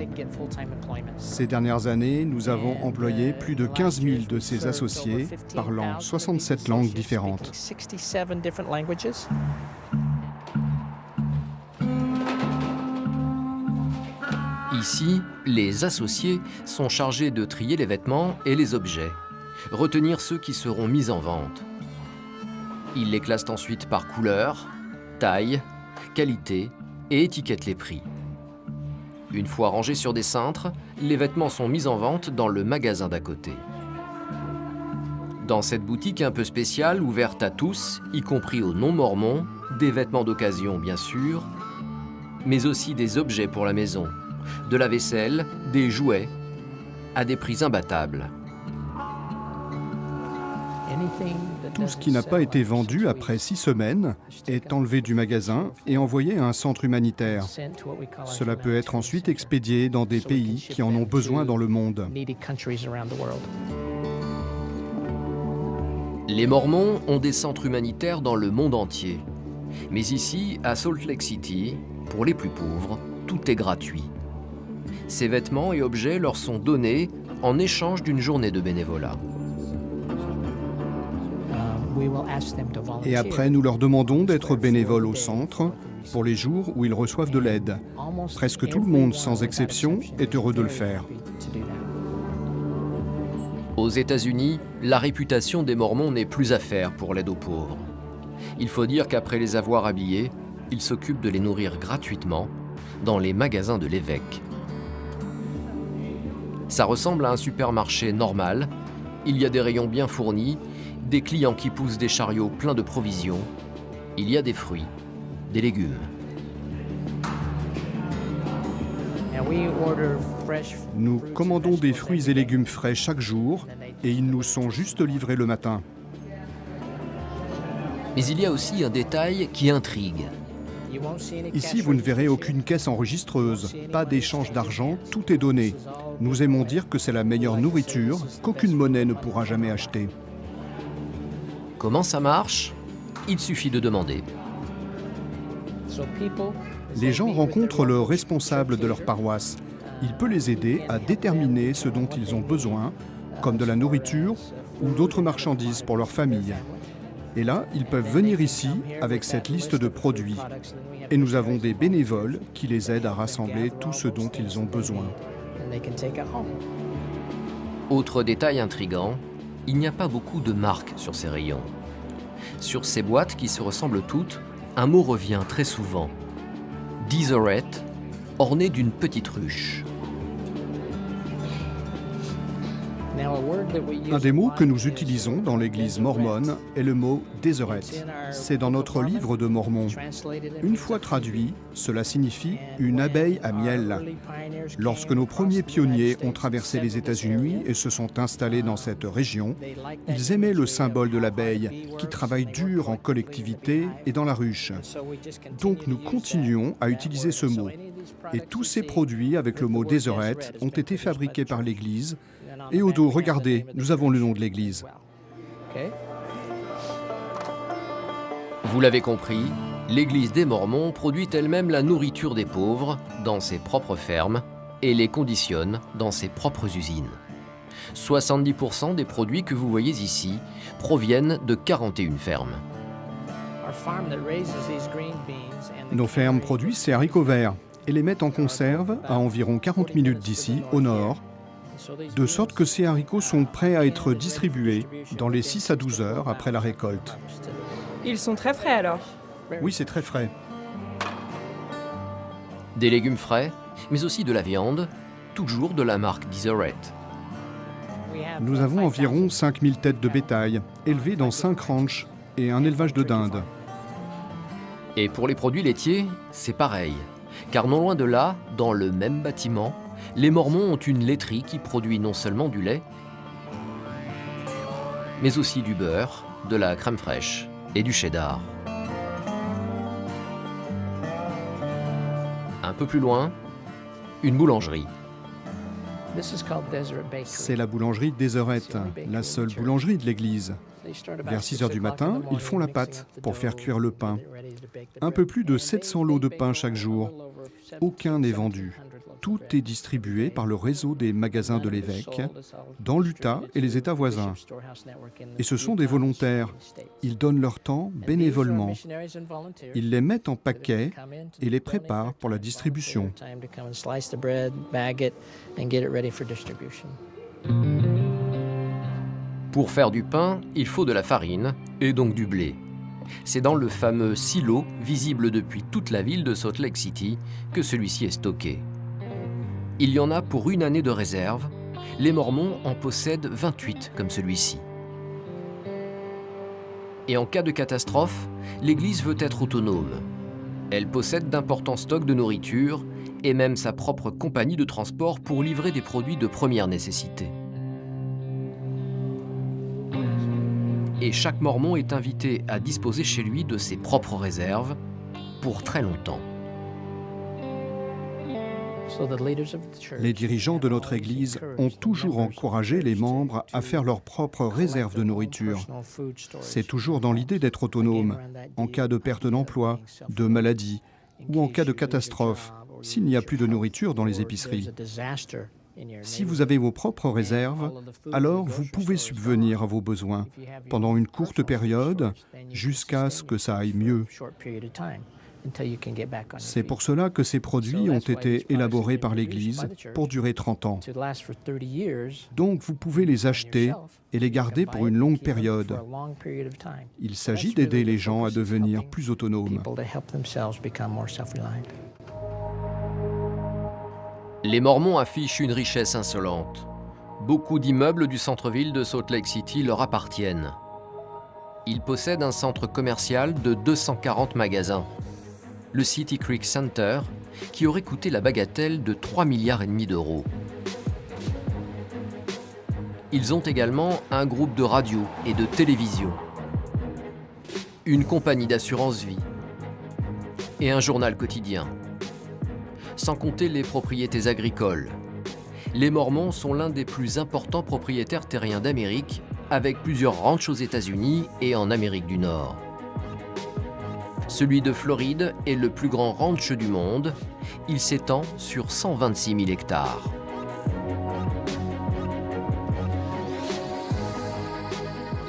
Ces dernières années, nous avons employé plus de 15 000 de ces associés parlant 67 langues différentes. Ici, les associés sont chargés de trier les vêtements et les objets, retenir ceux qui seront mis en vente. Ils les classent ensuite par couleur, taille, qualité et étiquettent les prix. Une fois rangés sur des cintres, les vêtements sont mis en vente dans le magasin d'à côté. Dans cette boutique un peu spéciale, ouverte à tous, y compris aux non-mormons, des vêtements d'occasion bien sûr, mais aussi des objets pour la maison, de la vaisselle, des jouets, à des prix imbattables. Tout ce qui n'a pas été vendu après 6 semaines est enlevé du magasin et envoyé à un centre humanitaire. Cela peut être ensuite expédié dans des pays qui en ont besoin dans le monde. Les Mormons ont des centres humanitaires dans le monde entier. Mais ici, à Salt Lake City, pour les plus pauvres, tout est gratuit. Ces vêtements et objets leur sont donnés en échange d'une journée de bénévolat. Et après, nous leur demandons d'être bénévoles au centre pour les jours où ils reçoivent de l'aide. Presque tout le monde, sans exception, est heureux de le faire. Aux États-Unis, la réputation des Mormons n'est plus à faire pour l'aide aux pauvres. Il faut dire qu'après les avoir habillés, ils s'occupent de les nourrir gratuitement dans les magasins de l'évêque. Ça ressemble à un supermarché normal. Il y a des rayons bien fournis, des clients qui poussent des chariots pleins de provisions. Il y a des fruits, des légumes. Nous commandons des fruits et légumes frais chaque jour et ils nous sont juste livrés le matin. Mais il y a aussi un détail qui intrigue. Ici, vous ne verrez aucune caisse enregistreuse, pas d'échange d'argent, tout est donné. Nous aimons dire que c'est la meilleure nourriture qu'aucune monnaie ne pourra jamais acheter. Comment ça marche? Il suffit de demander. Les gens rencontrent le responsable de leur paroisse. Il peut les aider à déterminer ce dont ils ont besoin, comme de la nourriture ou d'autres marchandises pour leur famille. Et là, ils peuvent venir ici avec cette liste de produits. Et nous avons des bénévoles qui les aident à rassembler tout ce dont ils ont besoin. Autre détail intriguant, il n'y a pas beaucoup de marques sur ces rayons. Sur ces boîtes qui se ressemblent toutes, un mot revient très souvent. Deseret, orné d'une petite ruche. Un des mots que nous utilisons dans l'église mormone est le mot « Deseret ». C'est dans notre livre de Mormon. Une fois traduit, cela signifie « une abeille à miel ». Lorsque nos premiers pionniers ont traversé les États-Unis et se sont installés dans cette région, ils aimaient le symbole de l'abeille, qui travaille dur en collectivité et dans la ruche. Donc nous continuons à utiliser ce mot. Et tous ces produits avec le mot « Deseret » ont été fabriqués par l'Église. Et au dos, regardez, nous avons le nom de l'église. Vous l'avez compris, l'église des Mormons produit elle-même la nourriture des pauvres dans ses propres fermes et les conditionne dans ses propres usines. 70% des produits que vous voyez ici proviennent de 41 fermes. Nos fermes produisent ces haricots verts. et les mettent en conserve à environ 40 minutes d'ici, au nord, de sorte que ces haricots sont prêts à être distribués dans les 6 à 12 heures après la récolte. Ils sont très frais alors? Oui, c'est très frais. Des légumes frais, mais aussi de la viande, toujours de la marque Deseret. Nous avons environ 5000 têtes de bétail, élevées dans 5 ranchs et un élevage de dinde. Et pour les produits laitiers, c'est pareil. Car non loin de là, dans le même bâtiment, les Mormons ont une laiterie qui produit non seulement du lait, mais aussi du beurre, de la crème fraîche et du cheddar. Un peu plus loin, une boulangerie. C'est la boulangerie Deseret, la seule boulangerie de l'église. Vers 6 heures du matin, ils font la pâte pour faire cuire le pain. Un peu plus de 700 lots de pain chaque jour. Aucun n'est vendu. Tout est distribué par le réseau des magasins de l'évêque dans l'Utah et les États voisins. Et ce sont des volontaires. Ils donnent leur temps bénévolement. Ils les mettent en paquets et les préparent pour la distribution. Pour faire du pain, il faut de la farine et donc du blé. C'est dans le fameux silo, visible depuis toute la ville de Salt Lake City, que celui-ci est stocké. Il y en a pour une année de réserve. Les Mormons en possèdent 28 comme celui-ci. Et en cas de catastrophe, l'Église veut être autonome. Elle possède d'importants stocks de nourriture et même sa propre compagnie de transport pour livrer des produits de première nécessité. Et chaque Mormon est invité à disposer chez lui de ses propres réserves pour très longtemps. Les dirigeants de notre Église ont toujours encouragé les membres à faire leurs propres réserves de nourriture. C'est toujours dans l'idée d'être autonome, en cas de perte d'emploi, de maladie ou en cas de catastrophe, s'il n'y a plus de nourriture dans les épiceries. Si vous avez vos propres réserves, alors vous pouvez subvenir à vos besoins pendant une courte période jusqu'à ce que ça aille mieux. C'est pour cela que ces produits ont été élaborés par l'Église pour durer 30 ans. Donc vous pouvez les acheter et les garder pour une longue période. Il s'agit d'aider les gens à devenir plus autonomes. Les Mormons affichent une richesse insolente. Beaucoup d'immeubles du centre-ville de Salt Lake City leur appartiennent. Ils possèdent un centre commercial de 240 magasins, le City Creek Center, qui aurait coûté la bagatelle de 3,5 milliards d'euros. Ils ont également un groupe de radio et de télévision, une compagnie d'assurance vie et un journal quotidien. Sans compter les propriétés agricoles. Les Mormons sont l'un des plus importants propriétaires terriens d'Amérique, avec plusieurs ranchs aux États-Unis et en Amérique du Nord. Celui de Floride est le plus grand ranch du monde. Il s'étend sur 126 000 hectares.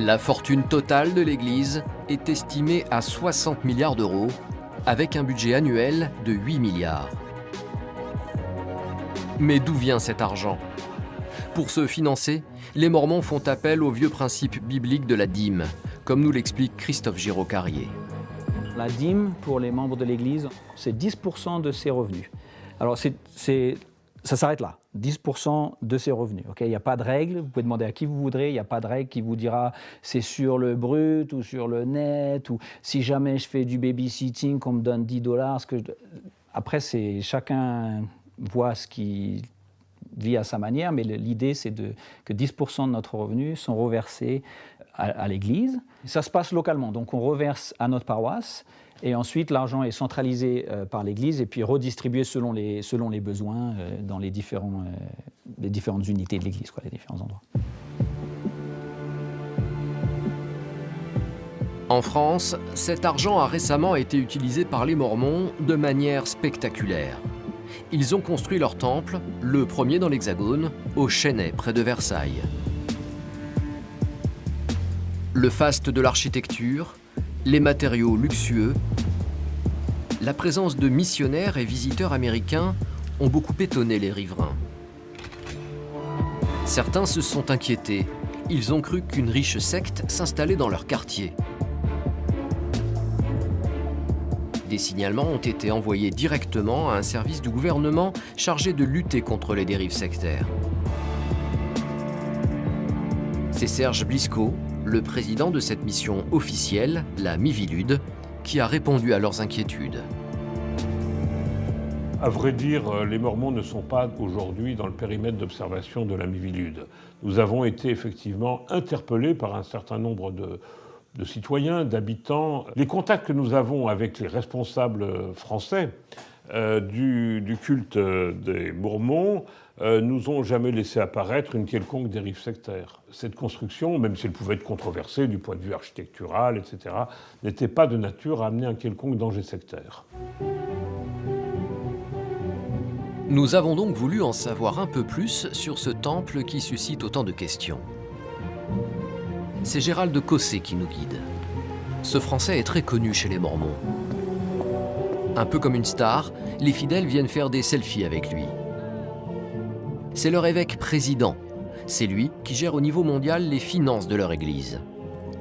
La fortune totale de l'Église est estimée à 60 milliards d'euros, avec un budget annuel de 8 milliards. Mais d'où vient cet argent? Pour se financer, les Mormons font appel au vieux principe biblique de la dîme, comme nous l'explique Christophe Giraud-Carrier. La dîme, pour les membres de l'Église, c'est 10% de ses revenus. Alors, ça s'arrête là, 10% de ses revenus. Okay, il n'y a pas de règle, vous pouvez demander à qui vous voudrez, il n'y a pas de règle qui vous dira c'est sur le brut ou sur le net, ou si jamais je fais du babysitting, qu'on me donne $10. Après, chacun voit ce qui vit à sa manière, mais l'idée, c'est que 10% de notre revenu sont reversés à l'Église. Ça se passe localement, donc on reverse à notre paroisse, et ensuite l'argent est centralisé par l'Église et puis redistribué selon les besoins dans les différentes unités de l'Église, les différents endroits. En France, cet argent a récemment été utilisé par les Mormons de manière spectaculaire. Ils ont construit leur temple, le premier dans l'Hexagone, au Chênay, près de Versailles. Le faste de l'architecture, les matériaux luxueux la présence de missionnaires et visiteurs américains ont beaucoup étonné les riverains. Certains se sont inquiétés. Ils ont cru qu'une riche secte s'installait dans leur quartier. Des signalements ont été envoyés directement à un service du gouvernement chargé de lutter contre les dérives sectaires. C'est Serge Blisco, le président de cette mission officielle, la Miviludes, qui a répondu à leurs inquiétudes. À vrai dire, les Mormons ne sont pas aujourd'hui dans le périmètre d'observation de la Miviludes. Nous avons été effectivement interpellés par un certain nombre de citoyens, d'habitants. Les contacts que nous avons avec les responsables français du culte des Mormons nous ont jamais laissé apparaître une quelconque dérive sectaire. Cette construction, même si elle pouvait être controversée du point de vue architectural, etc., n'était pas de nature à amener un quelconque danger sectaire. Nous avons donc voulu en savoir un peu plus sur ce temple qui suscite autant de questions. C'est Gérald Cossé qui nous guide. Ce Français est très connu chez les Mormons. Un peu comme une star, les fidèles viennent faire des selfies avec lui. C'est leur évêque président. C'est lui qui gère au niveau mondial les finances de leur église.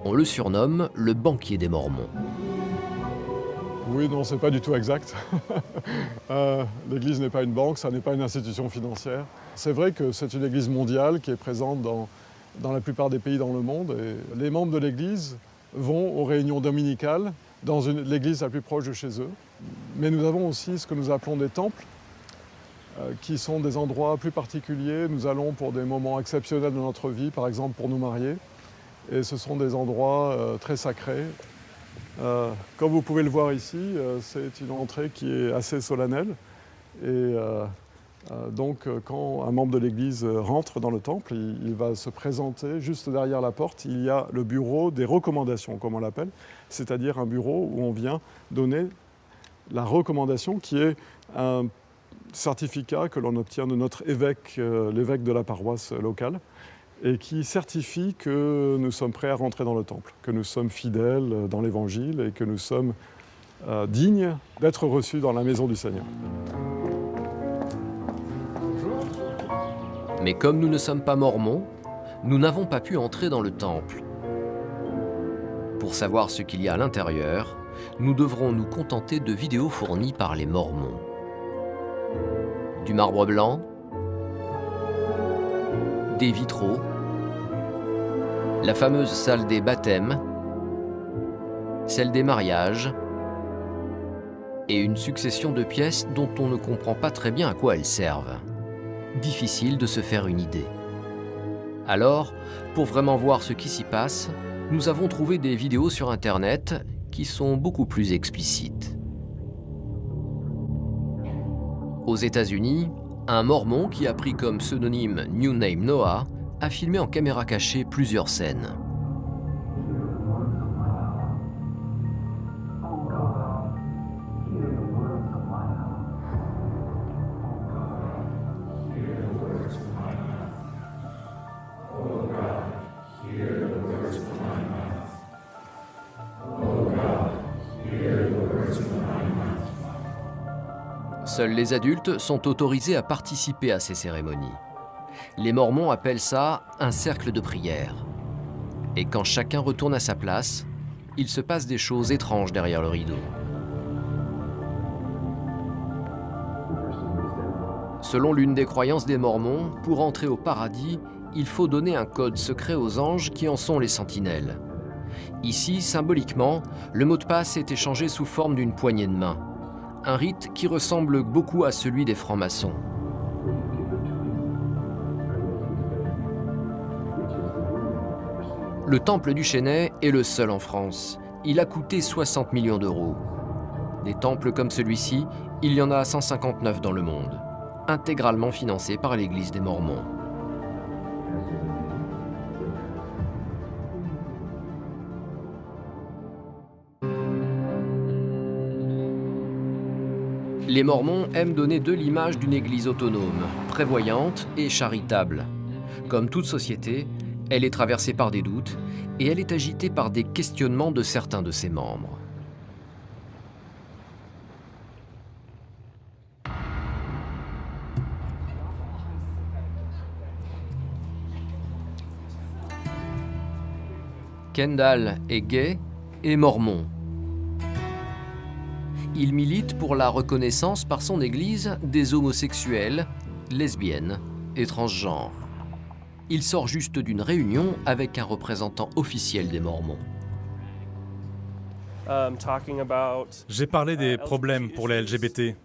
On le surnomme le banquier des Mormons. Oui, non, c'est pas du tout exact. L'église n'est pas une banque, ça n'est pas une institution financière. C'est vrai que c'est une église mondiale qui est présente dans la plupart des pays dans le monde. Et les membres de l'église vont aux réunions dominicales dans l'église la plus proche de chez eux. Mais nous avons aussi ce que nous appelons des temples, qui sont des endroits plus particuliers. Nous allons pour des moments exceptionnels de notre vie, par exemple pour nous marier. Et ce sont des endroits très sacrés. Comme vous pouvez le voir ici, c'est une entrée qui est assez solennelle. Et donc, quand un membre de l'Église rentre dans le temple, il va se présenter juste derrière la porte. Il y a le bureau des recommandations, comme on l'appelle, c'est-à-dire un bureau où on vient donner la recommandation qui est un certificat que l'on obtient de notre évêque, l'évêque de la paroisse locale, et qui certifie que nous sommes prêts à rentrer dans le temple, que nous sommes fidèles dans l'Évangile et que nous sommes dignes d'être reçus dans la maison du Seigneur. Mais comme nous ne sommes pas mormons, nous n'avons pas pu entrer dans le temple. Pour savoir ce qu'il y a à l'intérieur, nous devrons nous contenter de vidéos fournies par les Mormons. Du marbre blanc, des vitraux, la fameuse salle des baptêmes, celle des mariages, et une succession de pièces dont on ne comprend pas très bien à quoi elles servent. Difficile de se faire une idée. Alors, pour vraiment voir ce qui s'y passe, nous avons trouvé des vidéos sur Internet qui sont beaucoup plus explicites. Aux États-Unis, un Mormon qui a pris comme pseudonyme New Name Noah a filmé en caméra cachée plusieurs scènes. Seuls les adultes sont autorisés à participer à ces cérémonies. Les Mormons appellent ça un cercle de prière. Et quand chacun retourne à sa place, il se passe des choses étranges derrière le rideau. Selon l'une des croyances des Mormons, pour entrer au paradis, il faut donner un code secret aux anges qui en sont les sentinelles. Ici, symboliquement, le mot de passe est échangé sous forme d'une poignée de main. Un rite qui ressemble beaucoup à celui des francs-maçons. Le temple du Chênay est le seul en France. Il a coûté 60 millions d'euros. Des temples comme celui-ci, il y en a 159 dans le monde, intégralement financés par l'Église des Mormons. Les Mormons aiment donner d'eux l'image d'une église autonome, prévoyante et charitable. Comme toute société, elle est traversée par des doutes et elle est agitée par des questionnements de certains de ses membres. Kendall est gay et mormon. Il milite pour la reconnaissance par son église des homosexuels, lesbiennes et transgenres. Il sort juste d'une réunion avec un représentant officiel des Mormons. J'ai parlé des problèmes pour les LGBT.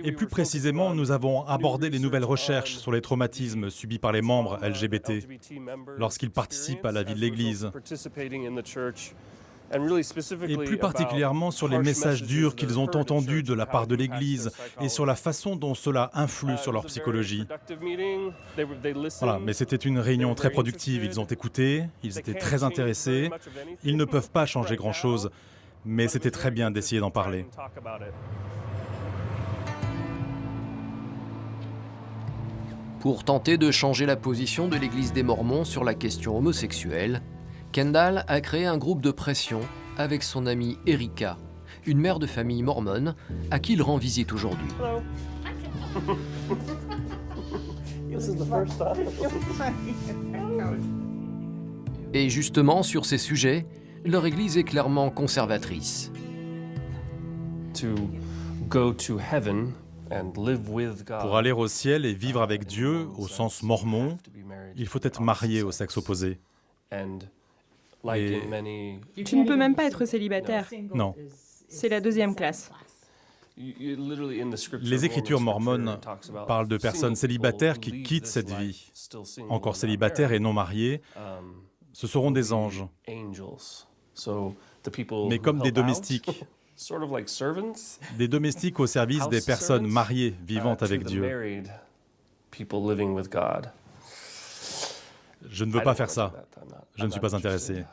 Et plus précisément, nous avons abordé les nouvelles recherches sur les traumatismes subis par les membres LGBT lorsqu'ils participent à la vie de l'Église. Et plus particulièrement sur les messages durs qu'ils ont entendus de la part de l'Église et sur la façon dont cela influe sur leur psychologie. Voilà, mais c'était une réunion très productive. Ils ont écouté, ils étaient très intéressés. Ils ne peuvent pas changer grand-chose, mais c'était très bien d'essayer d'en parler. Pour tenter de changer la position de l'Église des Mormons sur la question homosexuelle, Kendall a créé un groupe de pression avec son amie Erika, une mère de famille mormone à qui il rend visite aujourd'hui. Et justement, sur ces sujets, leur Église est clairement conservatrice. Pour aller au ciel et vivre avec Dieu, au sens mormon, il faut être marié au sexe opposé. Et... Tu ne peux même pas être célibataire. Non. C'est la deuxième classe. Les Écritures mormones parlent de personnes célibataires qui quittent cette vie, encore célibataires et non mariées. Ce seront des anges, mais comme des domestiques. Des domestiques au service des personnes mariées vivantes avec Dieu. Je ne veux pas faire ça. Je ne suis pas intéressé.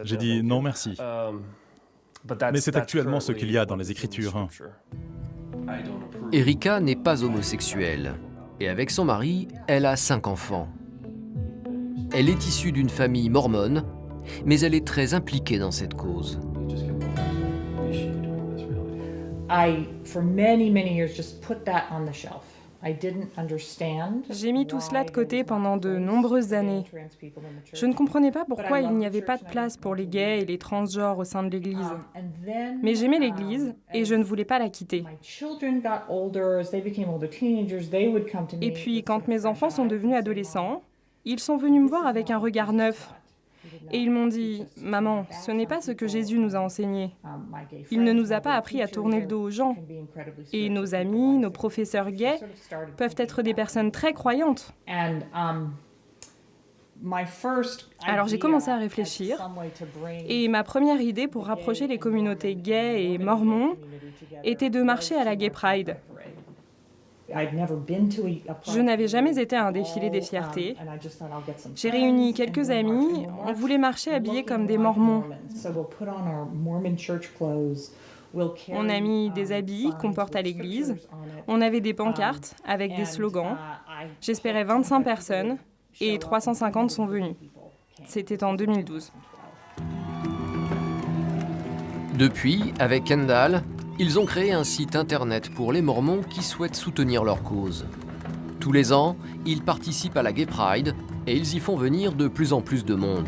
J'ai dit non merci. Mais c'est actuellement ce qu'il y a dans les Écritures. Erika n'est pas homosexuelle. Et avec son mari, elle a 5 enfants. Elle est issue d'une famille mormone, mais elle est très impliquée dans cette cause. J'ai mis tout cela de côté pendant de nombreuses années. Je ne comprenais pas pourquoi il n'y avait pas de place pour les gays et les transgenres au sein de l'Église. Mais j'aimais l'Église et je ne voulais pas la quitter. Et puis, quand mes enfants sont devenus adolescents, ils sont venus me voir avec un regard neuf. Et ils m'ont dit « Maman, ce n'est pas ce que Jésus nous a enseigné. Il ne nous a pas appris à tourner le dos aux gens. Et nos amis, nos professeurs gays peuvent être des personnes très croyantes. » Alors j'ai commencé à réfléchir et ma première idée pour rapprocher les communautés gays et mormons était de marcher à la Gay Pride. Je n'avais jamais été à un défilé des fiertés. J'ai réuni quelques amis. On voulait marcher habillés comme des mormons. On a mis des habits qu'on porte à l'église. On avait des pancartes avec des slogans. J'espérais 25 personnes et 350 sont venus. C'était en 2012. Depuis, avec Kendall, ils ont créé un site internet pour les Mormons qui souhaitent soutenir leur cause. Tous les ans, ils participent à la Gay Pride et ils y font venir de plus en plus de monde.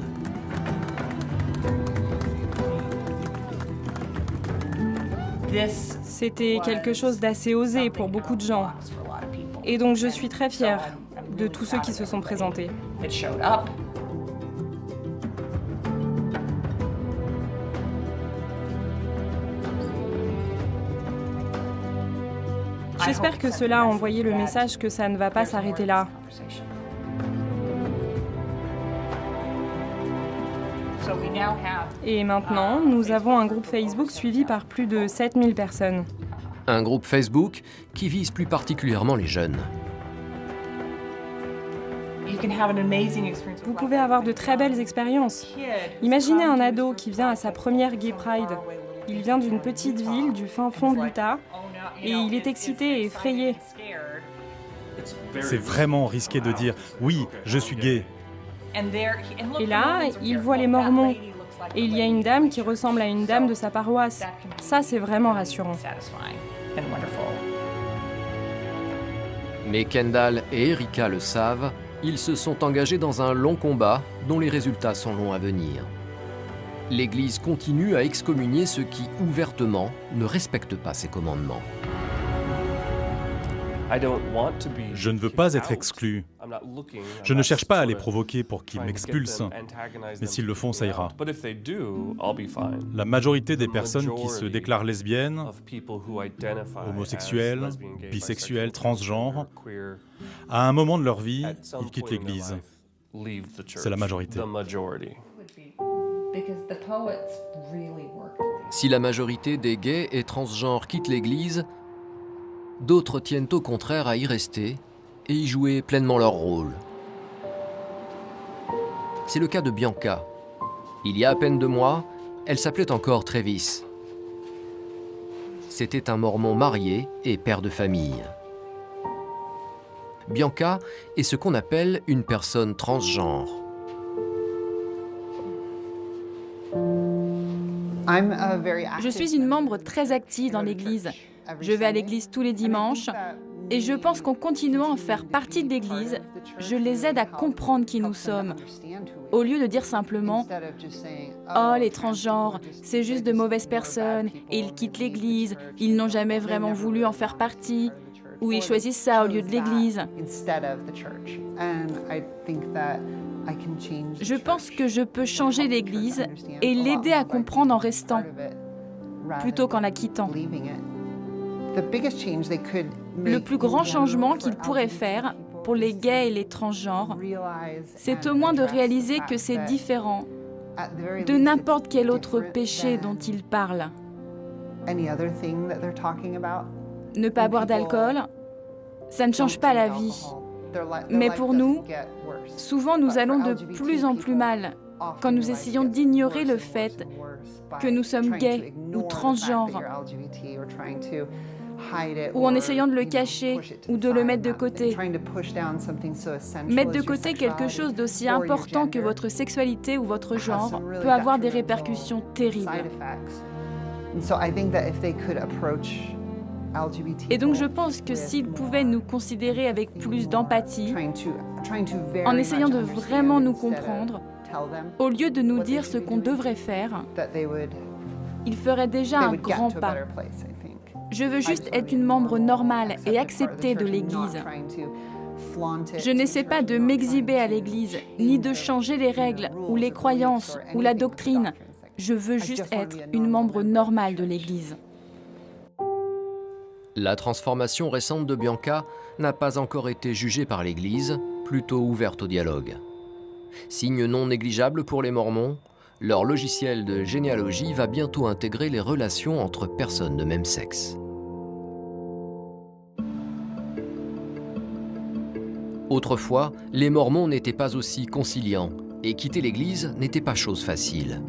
C'était quelque chose d'assez osé pour beaucoup de gens. Et donc je suis très fière de tous ceux qui se sont présentés. J'espère que cela a envoyé le message que ça ne va pas s'arrêter là. Et maintenant, nous avons un groupe Facebook suivi par plus de 7000 personnes. Un groupe Facebook qui vise plus particulièrement les jeunes. Vous pouvez avoir de très belles expériences. Imaginez un ado qui vient à sa première Gay Pride. Il vient d'une petite ville du fin fond de l'Utah et il est excité et effrayé. C'est vraiment risqué de dire « oui, je suis gay ». Et là, il voit les Mormons. Et il y a une dame qui ressemble à une dame de sa paroisse. Ça, c'est vraiment rassurant. Mais Kendall et Erika le savent, ils se sont engagés dans un long combat dont les résultats sont longs à venir. l'Église continue à excommunier ceux qui, ouvertement, ne respectent pas ses commandements. Je ne veux pas être exclu. Je ne cherche pas à les provoquer pour qu'ils m'expulsent, mais s'ils le font, ça ira. La majorité des personnes qui se déclarent lesbiennes, homosexuelles, bisexuelles, transgenres, à un moment de leur vie, ils quittent l'Église. C'est la majorité. Si la majorité des gays et transgenres quittent l'Église, d'autres tiennent au contraire à y rester et y jouer pleinement leur rôle. C'est le cas de Bianca. Il y a à peine 2 mois, elle s'appelait encore Travis. C'était un mormon marié et père de famille. Bianca est ce qu'on appelle une personne transgenre. Je suis une membre très active dans l'Église. Je vais à l'Église tous les dimanches et je pense qu'en continuant à faire partie de l'Église, je les aide à comprendre qui nous sommes. Au lieu de dire simplement « Oh, les transgenres, c'est juste de mauvaises personnes et ils quittent l'Église, ils n'ont jamais vraiment voulu en faire partie » ou ils choisissent ça au lieu de l'Église. Je pense que je peux changer l'Église et l'aider à comprendre en restant, plutôt qu'en la quittant. Le plus grand changement qu'ils pourraient faire pour les gays et les transgenres, c'est au moins de réaliser que c'est différent de n'importe quel autre péché dont ils parlent. Ne pas boire d'alcool, ça ne change pas la vie. Mais pour nous, souvent nous allons de plus en plus mal quand nous essayons d'ignorer le fait que nous sommes gays ou transgenres, ou en essayant de le cacher ou de le mettre de côté. Mettre de côté quelque chose d'aussi important que votre sexualité ou votre genre peut avoir des répercussions terribles. Et donc je pense que s'ils pouvaient nous considérer avec plus d'empathie, en essayant de vraiment nous comprendre, au lieu de nous dire ce qu'on devrait faire, ils feraient déjà un grand pas. Je veux juste être une membre normale et acceptée de l'Église. Je n'essaie pas de m'exhiber à l'Église, ni de changer les règles ou les croyances ou la doctrine. Je veux juste être une membre normale de l'Église. La transformation récente de Bianca n'a pas encore été jugée par l'Église, plutôt ouverte au dialogue. Signe non négligeable pour les Mormons, leur logiciel de généalogie va bientôt intégrer les relations entre personnes de même sexe. Autrefois, les Mormons n'étaient pas aussi conciliants et quitter l'Église n'était pas chose facile.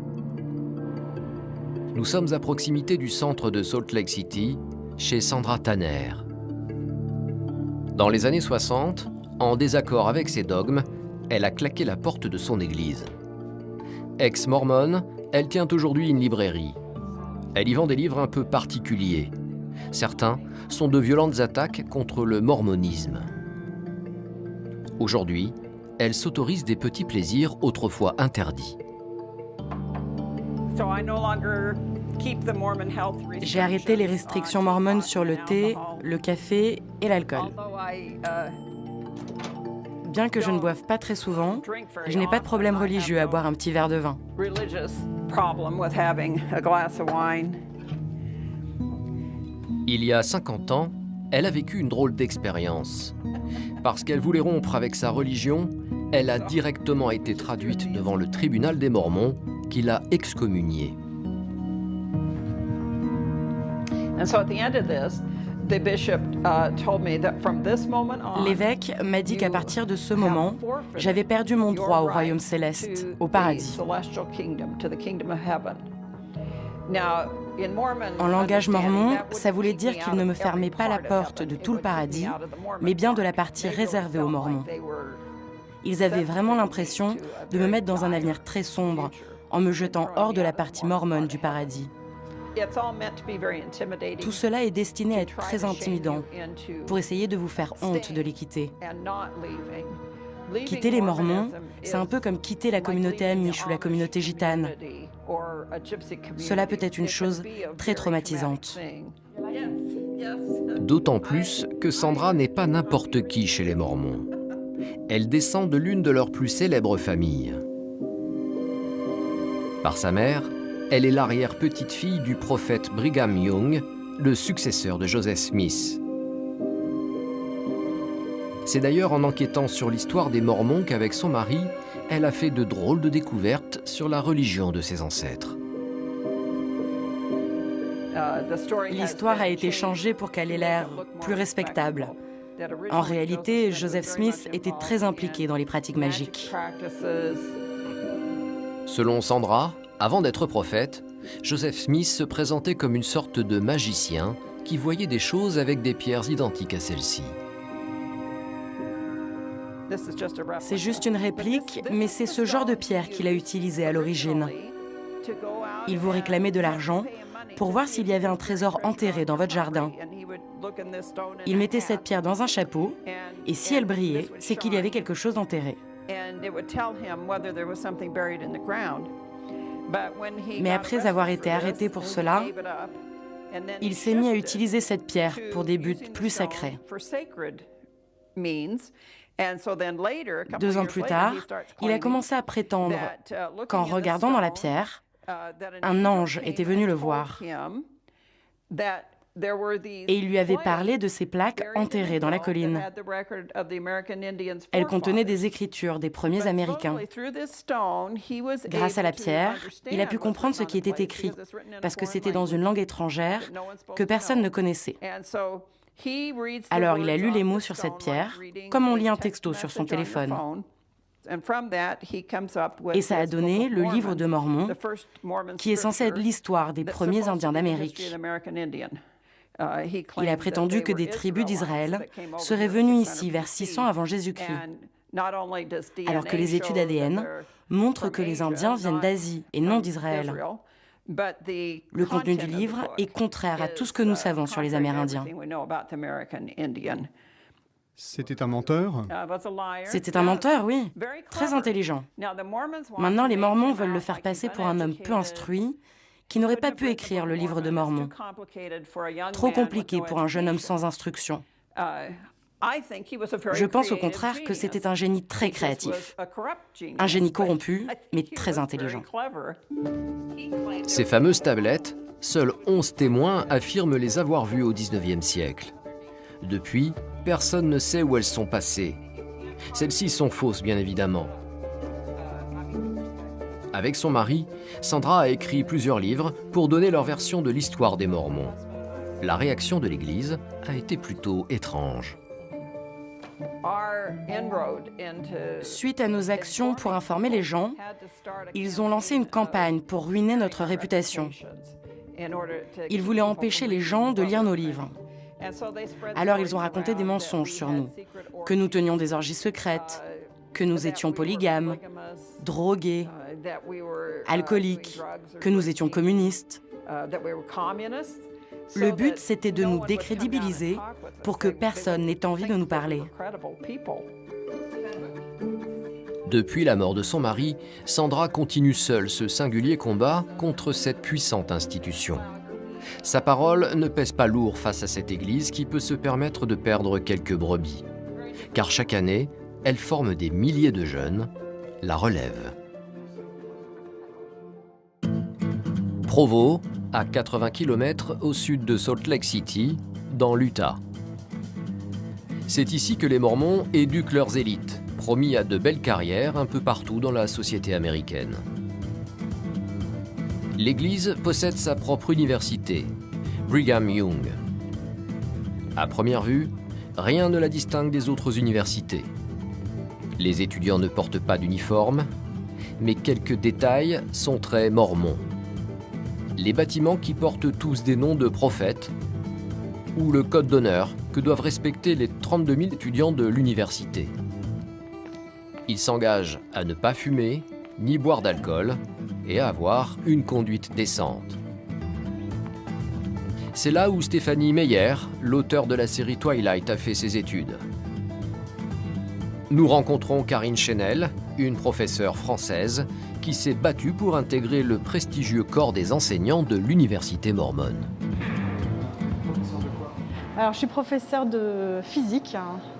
Nous sommes à proximité du centre de Salt Lake City, chez Sandra Tanner. Dans les années 60, en désaccord avec ses dogmes, elle a claqué la porte de son église. Ex-mormone, elle tient aujourd'hui une librairie. Elle y vend des livres un peu particuliers. Certains sont de violentes attaques contre le mormonisme. Aujourd'hui, elle s'autorise des petits plaisirs autrefois interdits. J'ai arrêté les restrictions mormones sur le thé, le café et l'alcool. Bien que je ne boive pas très souvent, je n'ai pas de problème religieux à boire un petit verre de vin. Il y a 50 ans, elle a vécu une drôle d'expérience. Parce qu'elle voulait rompre avec sa religion, elle a directement été traduite devant le tribunal des Mormons, qui l'a excommuniée. L'évêque m'a dit qu'à partir de ce moment, j'avais perdu mon droit au royaume céleste, au paradis. En langage mormon, ça voulait dire qu'il ne me fermait pas la porte de tout le paradis, mais bien de la partie réservée aux Mormons. Ils avaient vraiment l'impression de me mettre dans un avenir très sombre, en me jetant hors de la partie mormone du paradis. Tout cela est destiné à être très intimidant, pour essayer de vous faire honte de les quitter. Quitter les Mormons, c'est un peu comme quitter la communauté amish ou la communauté gitane. Cela peut être une chose très traumatisante. D'autant plus que Sandra n'est pas n'importe qui chez les Mormons. Elle descend de l'une de leurs plus célèbres familles. Par sa mère, elle est l'arrière-petite-fille du prophète Brigham Young, le successeur de Joseph Smith. C'est d'ailleurs en enquêtant sur l'histoire des Mormons qu'avec son mari, elle a fait de drôles de découvertes sur la religion de ses ancêtres. L'histoire a été changée pour qu'elle ait l'air plus respectable. En réalité, Joseph Smith était très impliqué dans les pratiques magiques. Selon Sandra, avant d'être prophète, Joseph Smith se présentait comme une sorte de magicien qui voyait des choses avec des pierres identiques à celles-ci. C'est juste une réplique, mais c'est ce genre de pierre qu'il a utilisé à l'origine. Il vous réclamait de l'argent pour voir s'il y avait un trésor enterré dans votre jardin. Il mettait cette pierre dans un chapeau, et si elle brillait, c'est qu'il y avait quelque chose enterré. Mais après avoir été arrêté pour cela, il s'est mis à utiliser cette pierre pour des buts plus sacrés. 2 ans plus tard, il a commencé à prétendre qu'en regardant dans la pierre, un ange était venu le voir. Et il lui avait parlé de ces plaques enterrées dans la colline. Elles contenaient des écritures des premiers Américains. Grâce à la pierre, il a pu comprendre ce qui était écrit, parce que c'était dans une langue étrangère que personne ne connaissait. Alors il a lu les mots sur cette pierre, comme on lit un texto sur son téléphone. Et ça a donné le livre de Mormon, qui est censé être l'histoire des premiers Indiens d'Amérique. Il a prétendu que des tribus d'Israël seraient venues ici vers 600 avant Jésus-Christ, alors que les études ADN montrent que les Indiens viennent d'Asie et non d'Israël. Le contenu du livre est contraire à tout ce que nous savons sur les Amérindiens. C'était un menteur? C'était un menteur, oui. Très intelligent. Maintenant, les Mormons veulent le faire passer pour un homme peu instruit qui n'aurait pas pu écrire le livre de Mormon. Trop compliqué pour un jeune homme sans instruction. Je pense au contraire que c'était un génie très créatif. Un génie corrompu, mais très intelligent. Ces fameuses tablettes, seuls 11 témoins affirment les avoir vues au XIXe siècle. Depuis, personne ne sait où elles sont passées. Celles-ci sont fausses, bien évidemment. Avec son mari, Sandra a écrit plusieurs livres pour donner leur version de l'histoire des Mormons. La réaction de l'Église a été plutôt étrange. Suite à nos actions pour informer les gens, ils ont lancé une campagne pour ruiner notre réputation. Ils voulaient empêcher les gens de lire nos livres. Alors ils ont raconté des mensonges sur nous, que nous tenions des orgies secrètes, que nous étions polygames, drogués, alcooliques, que nous étions communistes. Le but, c'était de nous décrédibiliser pour que personne n'ait envie de nous parler. Depuis la mort de son mari, Sandra continue seule ce singulier combat contre cette puissante institution. Sa parole ne pèse pas lourd face à cette église qui peut se permettre de perdre quelques brebis. Car chaque année, elle forme des milliers de jeunes, la relève. Provo, à 80 km au sud de Salt Lake City, dans l'Utah. C'est ici que les Mormons éduquent leurs élites, promis à de belles carrières un peu partout dans la société américaine. L'Église possède sa propre université, Brigham Young. À première vue, rien ne la distingue des autres universités. Les étudiants ne portent pas d'uniforme, mais quelques détails sont très mormons. Les bâtiments qui portent tous des noms de prophètes, ou le code d'honneur que doivent respecter les 32 000 étudiants de l'université. Ils s'engagent à ne pas fumer, ni boire d'alcool, et à avoir une conduite décente. C'est là où Stephanie Meyer, l'auteur de la série Twilight, a fait ses études. Nous rencontrons Karine Chenel, une professeure française qui s'est battue pour intégrer le prestigieux corps des enseignants de l'université mormone. Alors, je suis professeure de physique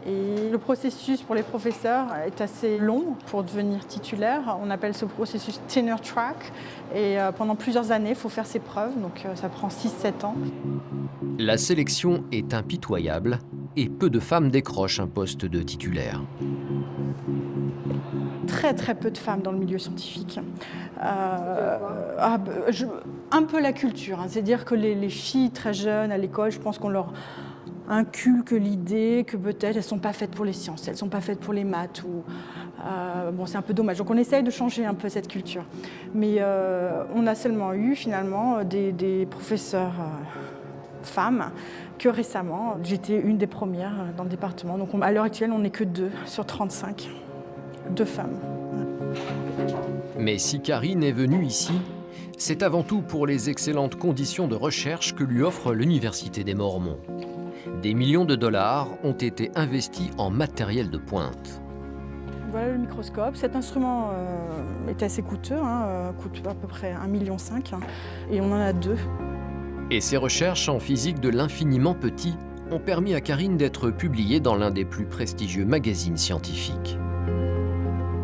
et le processus pour les professeurs est assez long pour devenir titulaire. On appelle ce processus tenure track et pendant plusieurs années, il faut faire ses preuves, donc ça prend 6-7 ans. La sélection est impitoyable et peu de femmes décrochent un poste de titulaire. Très très peu de femmes dans le milieu scientifique. Un peu la culture, c'est-à-dire que les filles très jeunes à l'école, je pense qu'on leur inculque l'idée que peut-être elles ne sont pas faites pour les sciences, elles ne sont pas faites pour les maths. Bon, c'est un peu dommage. Donc on essaye de changer un peu cette culture. Mais on a seulement eu finalement des professeurs femmes que récemment. J'étais une des premières dans le département. Donc à l'heure actuelle, on n'est que 2 sur 35. 2 femmes. Mais si Karine est venue ici, c'est avant tout pour les excellentes conditions de recherche que lui offre l'Université des Mormons. Des millions de dollars ont été investis en matériel de pointe. Voilà le microscope. Cet instrument est assez coûteux, coûte à peu près 1,5 million, et on en a 2. Et ses recherches en physique de l'infiniment petit ont permis à Karine d'être publiée dans l'un des plus prestigieux magazines scientifiques.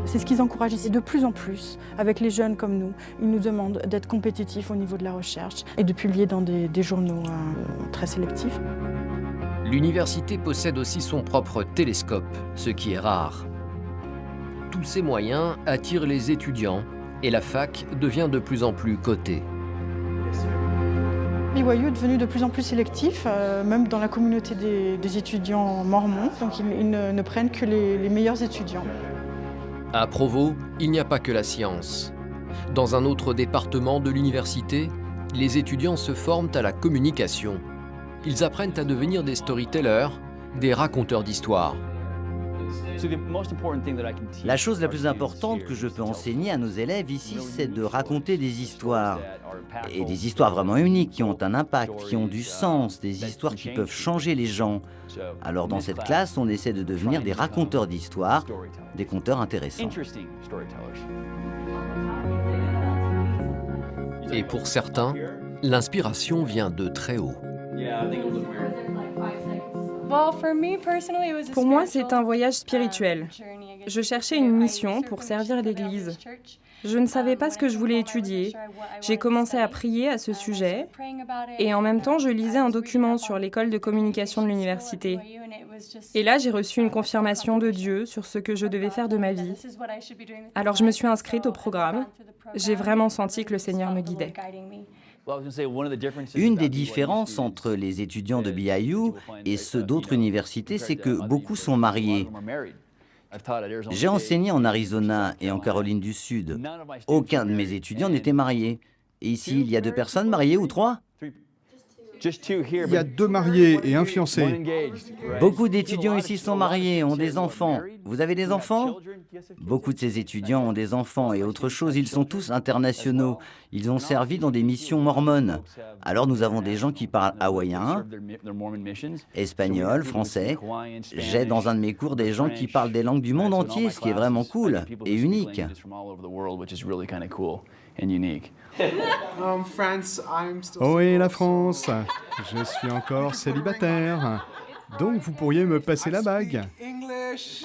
C'est ce qu'ils encouragent ici de plus en plus, avec les jeunes comme nous. Ils nous demandent d'être compétitifs au niveau de la recherche et de publier dans des journaux très sélectifs. L'université possède aussi son propre télescope, ce qui est rare. Tous ces moyens attirent les étudiants et la fac devient de plus en plus cotée. BYU est devenu de plus en plus sélectif, même dans la communauté des étudiants mormons. Donc ils ne prennent que les meilleurs étudiants. À Provo, il n'y a pas que la science. Dans un autre département de l'université, les étudiants se forment à la communication. Ils apprennent à devenir des storytellers, des raconteurs d'histoires. La chose la plus importante que je peux enseigner à nos élèves ici, c'est de raconter des histoires. Et des histoires vraiment uniques, qui ont un impact, qui ont du sens, des histoires qui peuvent changer les gens. Alors dans cette classe, on essaie de devenir des raconteurs d'histoires, des conteurs intéressants. Et pour certains, l'inspiration vient de très haut. Pour moi, c'est un voyage spirituel. Je cherchais une mission pour servir l'Église. Je ne savais pas ce que je voulais étudier. J'ai commencé à prier à ce sujet et en même temps, je lisais un document sur l'école de communication de l'université. Et là, j'ai reçu une confirmation de Dieu sur ce que je devais faire de ma vie. Alors, je me suis inscrite au programme. J'ai vraiment senti que le Seigneur me guidait. Une des différences entre les étudiants de BYU et ceux d'autres universités, c'est que beaucoup sont mariés. J'ai enseigné en Arizona et en Caroline du Sud. Aucun de mes étudiants n'était marié. Et ici, il y a 2 personnes mariées ou 3 ? Il y a 2 mariés et un fiancé. Beaucoup d'étudiants ici sont mariés, ont des enfants. Vous avez des enfants ? Beaucoup de ces étudiants ont des enfants et autre chose, ils sont tous internationaux. Ils ont servi dans des missions mormones. Alors nous avons des gens qui parlent hawaïen, espagnol, français. J'ai dans un de mes cours des gens qui parlent des langues du monde entier, ce qui est vraiment cool et unique. Oh et la France, je suis encore célibataire, donc vous pourriez me passer la bague.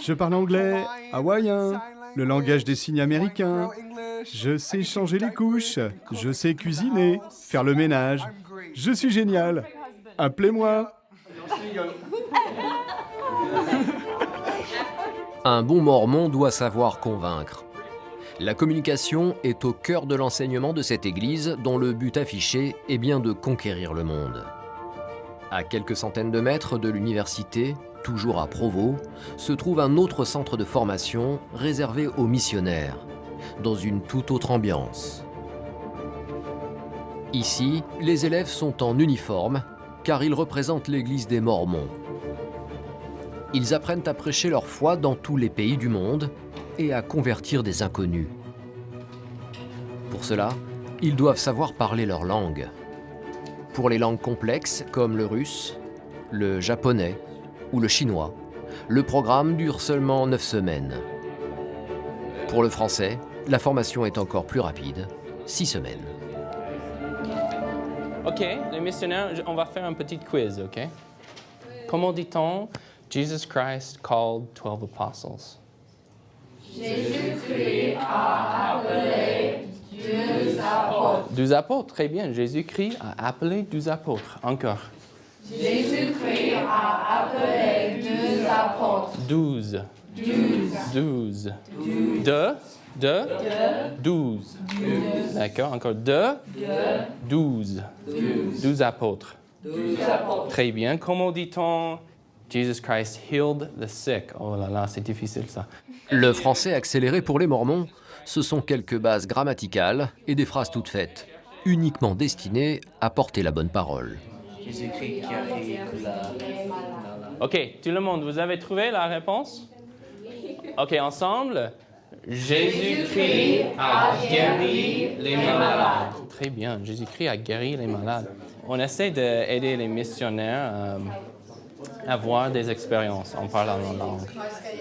Je parle anglais, hawaïen, le langage des signes américain. Je sais changer les couches, je sais cuisiner, faire le ménage. Je suis génial. Appelez-moi. Un bon mormon doit savoir convaincre. La communication est au cœur de l'enseignement de cette église dont le but affiché est bien de conquérir le monde. À quelques centaines de mètres de l'université, toujours à Provo, se trouve un autre centre de formation réservé aux missionnaires, dans une toute autre ambiance. Ici, les élèves sont en uniforme, car ils représentent l'église des Mormons. Ils apprennent à prêcher leur foi dans tous les pays du monde et à convertir des inconnus. Pour cela, ils doivent savoir parler leur langue. Pour les langues complexes comme le russe, le japonais ou le chinois, le programme dure seulement 9 semaines. Pour le français, la formation est encore plus rapide, 6 semaines. Ok, les missionnaires, on va faire un petit quiz, ok? Comment dit-on Jesus Christ called 12 apostles? Jésus-Christ a appelé 12 apôtres. 12 apôtres, très bien. Jésus-Christ a appelé 12 apôtres. Encore. Jésus-Christ a appelé 12 apôtres. 12. 12. 12. D'accord, encore 12. 12 apôtres. 12 apôtres. Très bien. Comment dit-on Jesus Christ healed the sick? Oh là là, c'est difficile ça. Le français accéléré pour les Mormons, ce sont quelques bases grammaticales et des phrases toutes faites, uniquement destinées à porter la bonne parole. Jésus-Christ qui a guéri la... Ok, tout le monde, vous avez trouvé la réponse? Ok, ensemble. Jésus-Christ a guéri les malades. Très bien, Jésus-Christ a guéri les malades. On essaie d'aider les missionnaires à avoir des expériences en parlant en langue.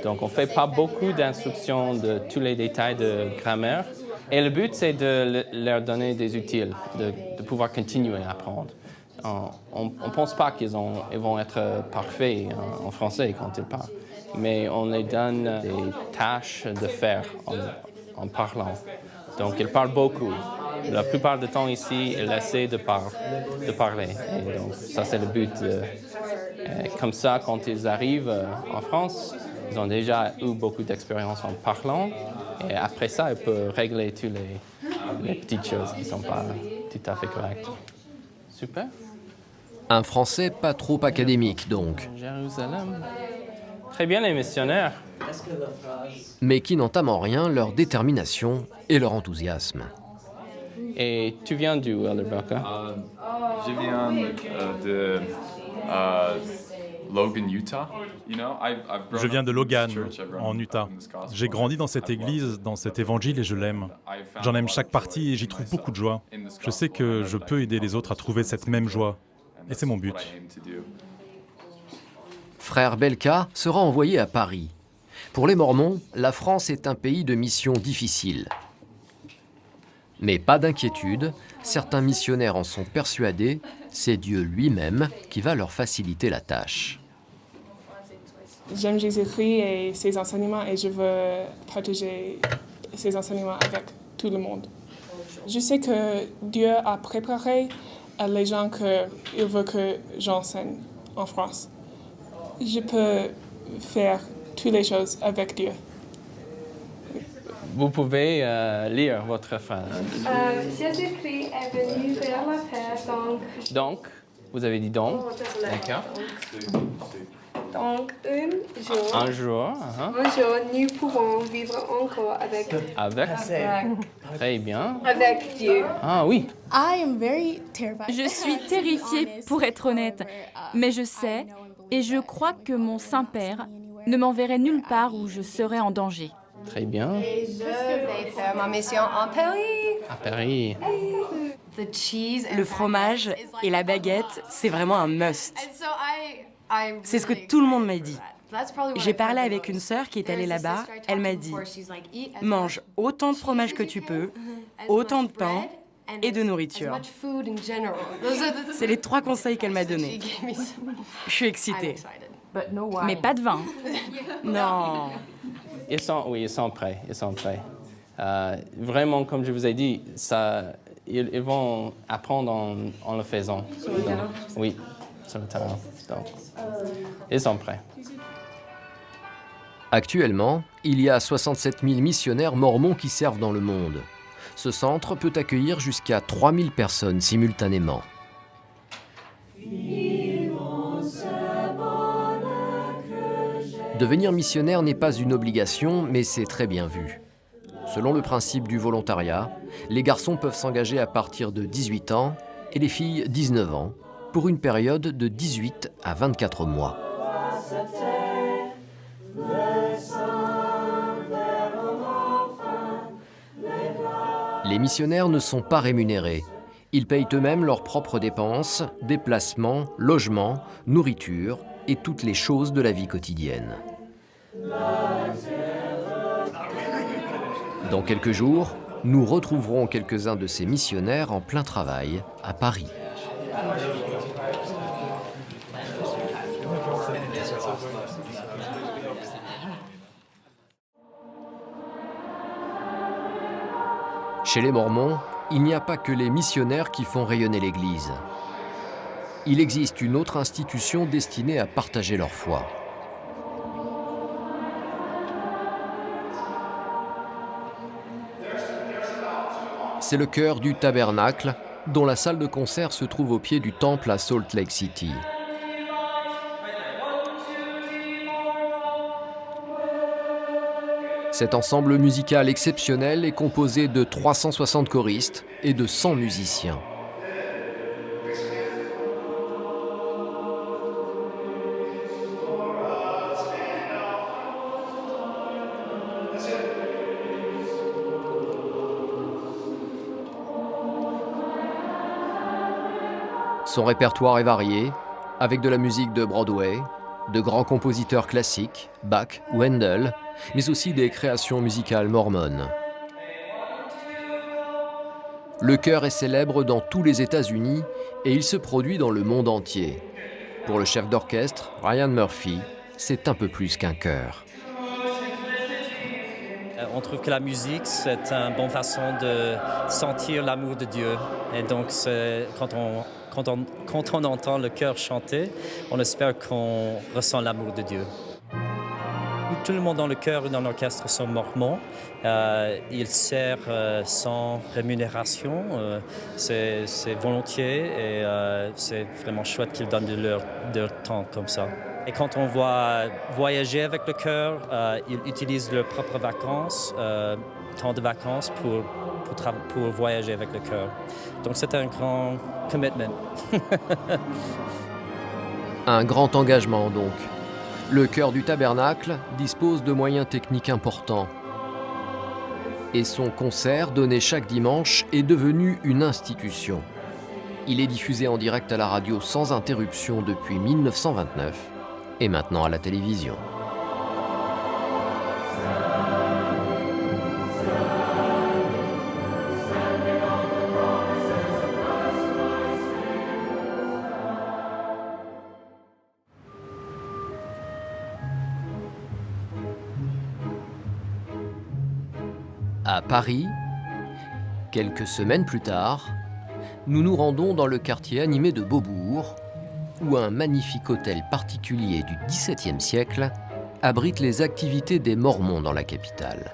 Donc, on ne fait pas beaucoup d'instructions de tous les détails de grammaire. Et le but, c'est de leur donner des outils, de pouvoir continuer à apprendre. On ne pense pas qu'ils vont être parfaits en français quand ils parlent, mais on les donne des tâches de faire en parlant. Donc, ils parlent beaucoup. La plupart du temps ici, ils essaient de parler. Et donc, ça, c'est le but. Comme ça, quand ils arrivent en France, ils ont déjà eu beaucoup d'expérience en parlant. Et après ça, ils peuvent régler toutes les petites choses qui ne sont pas tout à fait correctes. Super. Un français pas trop académique, donc. Jérusalem. Très bien, les missionnaires. Mais qui n'entament en rien leur détermination et leur enthousiasme. Et tu viens d'où, Elder Barker? Je viens de Logan, Utah. Je viens de Logan, en Utah. J'ai grandi dans cette église, dans cet évangile et je l'aime. J'en aime chaque partie et j'y trouve beaucoup de joie. Je sais que je peux aider les autres à trouver cette même joie. Et c'est mon but. Frère Belka sera envoyé à Paris. Pour les Mormons, la France est un pays de mission difficile. Mais pas d'inquiétude, certains missionnaires en sont persuadés, c'est Dieu lui-même qui va leur faciliter la tâche. J'aime Jésus-Christ et ses enseignements et je veux partager ses enseignements avec tout le monde. Je sais que Dieu a préparé les gens qu'il veut que j'enseigne en France. Je peux faire toutes les choses avec Dieu. Vous pouvez lire votre phrase. Jésus-Christ est venu vers la paix, Donc, vous avez dit donc. D'accord. Donc, Un jour, nous pouvons vivre encore avec Très bien. Avec Dieu. Ah oui. Je suis terrifiée, pour être honnête, mais je sais et je crois que mon Saint-Père ne m'enverrait nulle part où je serais en danger. Très bien. Et je vais faire ma mission en Paris. À Paris. Le fromage et la baguette, c'est vraiment un must. C'est ce que tout le monde m'a dit. J'ai parlé avec une sœur qui est allée là-bas. Elle m'a dit, mange autant de fromage que tu peux, autant de pain et de nourriture. C'est les 3 conseils qu'elle m'a donnés. Je suis excitée. Mais pas de vin. Non. Ils sont prêts. Vraiment, comme je vous ai dit, ils vont apprendre en le faisant. Oui, sur le terrain. Donc, ils sont prêts. Actuellement, il y a 67 000 missionnaires mormons qui servent dans le monde. Ce centre peut accueillir jusqu'à 3 000 personnes simultanément. Devenir missionnaire n'est pas une obligation, mais c'est très bien vu. Selon le principe du volontariat, les garçons peuvent s'engager à partir de 18 ans et les filles 19 ans, pour une période de 18 à 24 mois. Les missionnaires ne sont pas rémunérés. Ils payent eux-mêmes leurs propres dépenses, déplacements, logements, nourriture et toutes les choses de la vie quotidienne. Dans quelques jours, nous retrouverons quelques-uns de ces missionnaires en plein travail à Paris. Chez les Mormons, il n'y a pas que les missionnaires qui font rayonner l'Église. Il existe une autre institution destinée à partager leur foi. C'est le chœur du Tabernacle, dont la salle de concert se trouve au pied du temple à Salt Lake City. Cet ensemble musical exceptionnel est composé de 360 choristes et de 100 musiciens. Son répertoire est varié, avec de la musique de Broadway, de grands compositeurs classiques, Bach ou Handel, mais aussi des créations musicales mormones. Le chœur est célèbre dans tous les États-Unis et il se produit dans le monde entier. Pour le chef d'orchestre, Ryan Murphy, c'est un peu plus qu'un chœur. On trouve que la musique, c'est une bonne façon de sentir l'amour de Dieu. Et donc, quand on entend le chœur chanter, on espère qu'on ressent l'amour de Dieu. Tout le monde dans le chœur et dans l'orchestre sont mormons. Ils servent sans rémunération. C'est volontiers et c'est vraiment chouette qu'ils donnent de leur temps comme ça. Et quand on va voyager avec le chœur, ils utilisent leurs propres vacances, temps de vacances pour voyager avec le chœur. Donc c'est un grand commitment. Un grand engagement donc. Le chœur du Tabernacle dispose de moyens techniques importants. Et son concert, donné chaque dimanche, est devenu une institution. Il est diffusé en direct à la radio sans interruption depuis 1929 et maintenant à la télévision. À Paris, quelques semaines plus tard, nous nous rendons dans le quartier animé de Beaubourg, où un magnifique hôtel particulier du XVIIe siècle abrite les activités des Mormons dans la capitale.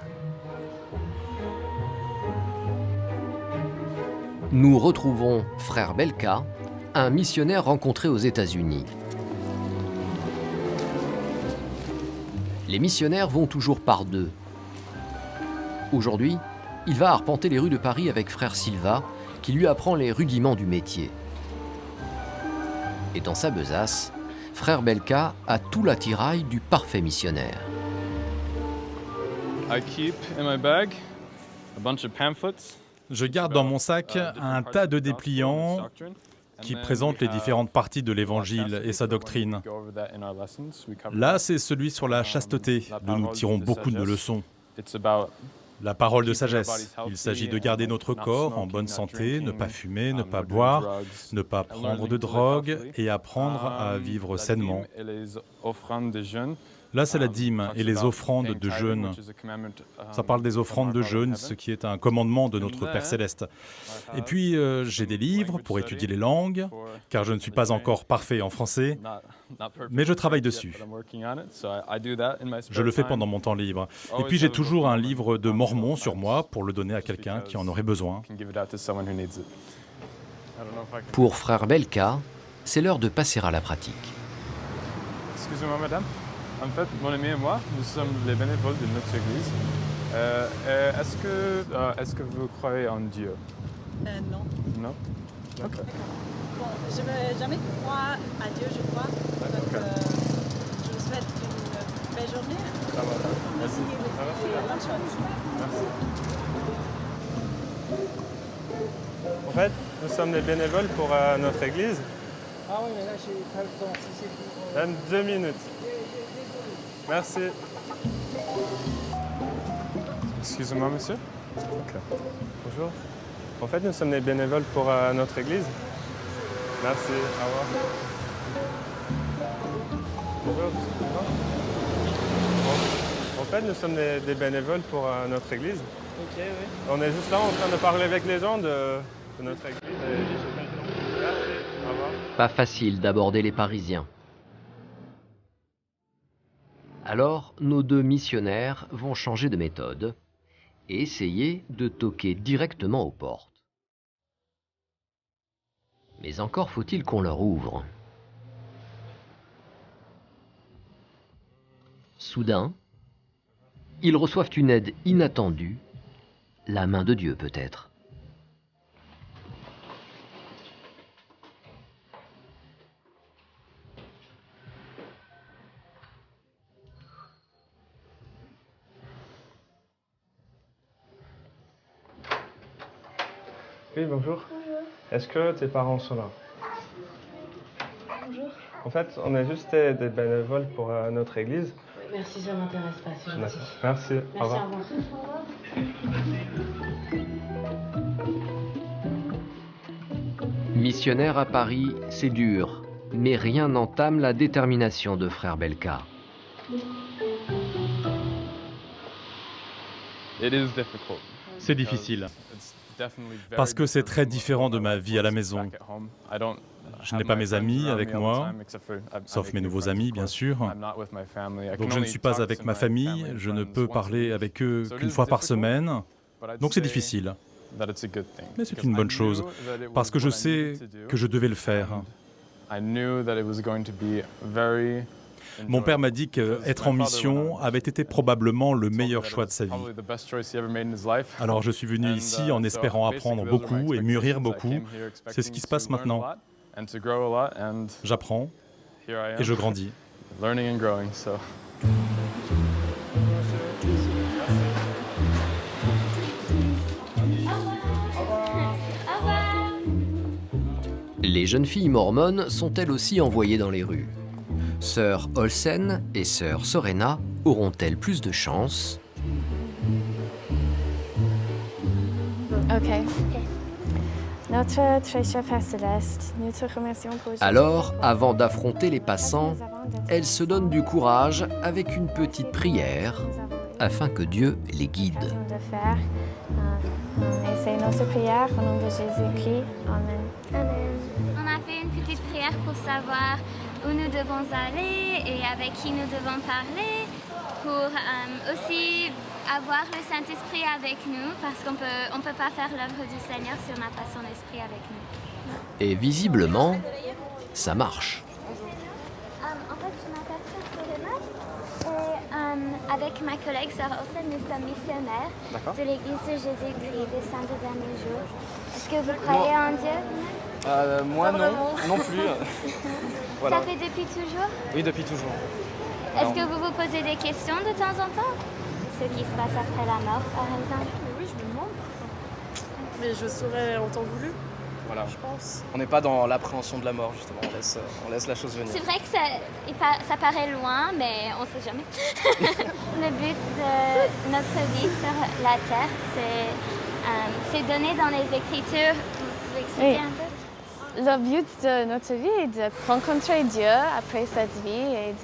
Nous retrouvons Frère Belka, un missionnaire rencontré aux États-Unis. Les missionnaires vont toujours par deux. Aujourd'hui, il va arpenter les rues de Paris avec Frère Silva, qui lui apprend les rudiments du métier. Et dans sa besace, Frère Belka a tout l'attirail du parfait missionnaire. Je garde dans mon sac un tas de dépliants qui présentent les différentes parties de l'Évangile et sa doctrine. Là, c'est celui sur la chasteté, dont nous tirons beaucoup de leçons. La parole de sagesse. Il s'agit de garder notre corps en bonne santé, ne pas fumer, ne pas boire, ne pas prendre de drogue et apprendre à vivre sainement. Là, c'est la dîme et les offrandes de jeûne. Ça parle des offrandes de jeûne, ce qui est un commandement de notre Père Céleste. Et puis, j'ai des livres pour étudier les langues, car je ne suis pas encore parfait en français, mais je travaille dessus. Je le fais pendant mon temps libre. Et puis, j'ai toujours un livre de Mormon sur moi pour le donner à quelqu'un qui en aurait besoin. Pour Frère Belka, c'est l'heure de passer à la pratique. Excusez-moi, madame. En fait, mon ami et moi, nous sommes les bénévoles de notre église. Est-ce que vous croyez en Dieu? Non. Non? Okay. Bon, je n'ai jamais croire à Dieu, je crois. Donc, je vous souhaite une belle journée. Ça va. Merci. Bonne chance. Merci. En fait, nous sommes les bénévoles pour notre église. Ah oui, mais là, j'ai pas le temps. Si c'est pour... 2 minutes. Merci. Excusez-moi, monsieur. Okay. Bonjour. En fait, nous sommes des bénévoles pour notre église. Merci, au revoir. Bonjour, excusez-moi. En fait, nous sommes des bénévoles pour notre église. Ok, oui. On est juste là en train de parler avec les gens de notre église. Merci, au revoir. Pas facile d'aborder les Parisiens. Alors, nos deux missionnaires vont changer de méthode et essayer de toquer directement aux portes. Mais encore faut-il qu'on leur ouvre. Soudain, ils reçoivent une aide inattendue, la main de Dieu peut-être. Oui, bonjour. Bonjour. Est-ce que tes parents sont là? Bonjour. En fait, on est juste des bénévoles pour notre église. Merci, ça m'intéresse pas, c'est gentil. Merci, au revoir. Missionnaire à Paris, c'est dur, mais rien n'entame la détermination de frère Belka. C'est difficile. Parce que c'est très différent de ma vie à la maison. Je n'ai pas mes amis avec moi, sauf mes nouveaux amis, bien sûr. Donc je ne suis pas avec ma famille, je ne peux parler avec eux qu'une fois par semaine. Donc c'est difficile. Mais c'est une bonne chose, parce que je sais que je devais le faire. Mon père m'a dit qu'être en mission avait été probablement le meilleur choix de sa vie. Alors je suis venu ici en espérant apprendre beaucoup et mûrir beaucoup. C'est ce qui se passe maintenant. J'apprends et je grandis. Les jeunes filles mormones sont elles aussi envoyées dans les rues. Sœur Olsen et sœur Sorena auront-elles plus de chance? Ok. Notre très cher Père Céleste, nous te remercions pour... Alors, avant d'affronter les passants, elles se donnent du courage avec une petite prière afin que Dieu les guide. de faire. Et c'est notre prière au nom de Jésus-Christ. Amen. Amen. On a fait une petite prière pour savoir où nous devons aller et avec qui nous devons parler, pour aussi avoir le Saint-Esprit avec nous, parce qu'on peut pas faire l'œuvre du Seigneur si on n'a pas son Esprit avec nous. Et visiblement, ça marche. En fait, je m'appelle Sorena et avec ma collègue Sœur Olsen, nous sommes missionnaires de l'Église de Jésus-Christ des Saints des Derniers Jours. Est-ce que vous croyez en Dieu? Moi non plus. Voilà. Ça fait depuis toujours? Oui, depuis toujours. Est-ce que vous vous posez des questions de temps en temps? Ce qui se passe après la mort, par exemple? Oui, je me demande. Mais je saurais en temps voulu. Voilà. Je pense. On n'est pas dans l'appréhension de la mort, justement. On laisse la chose venir. C'est vrai que ça paraît loin, mais on ne sait jamais. Le but de notre vie sur la Terre, c'est donné dans les Écritures. Vous pouvez expliquer un peu? Le but de notre vie est de rencontrer Dieu après cette vie et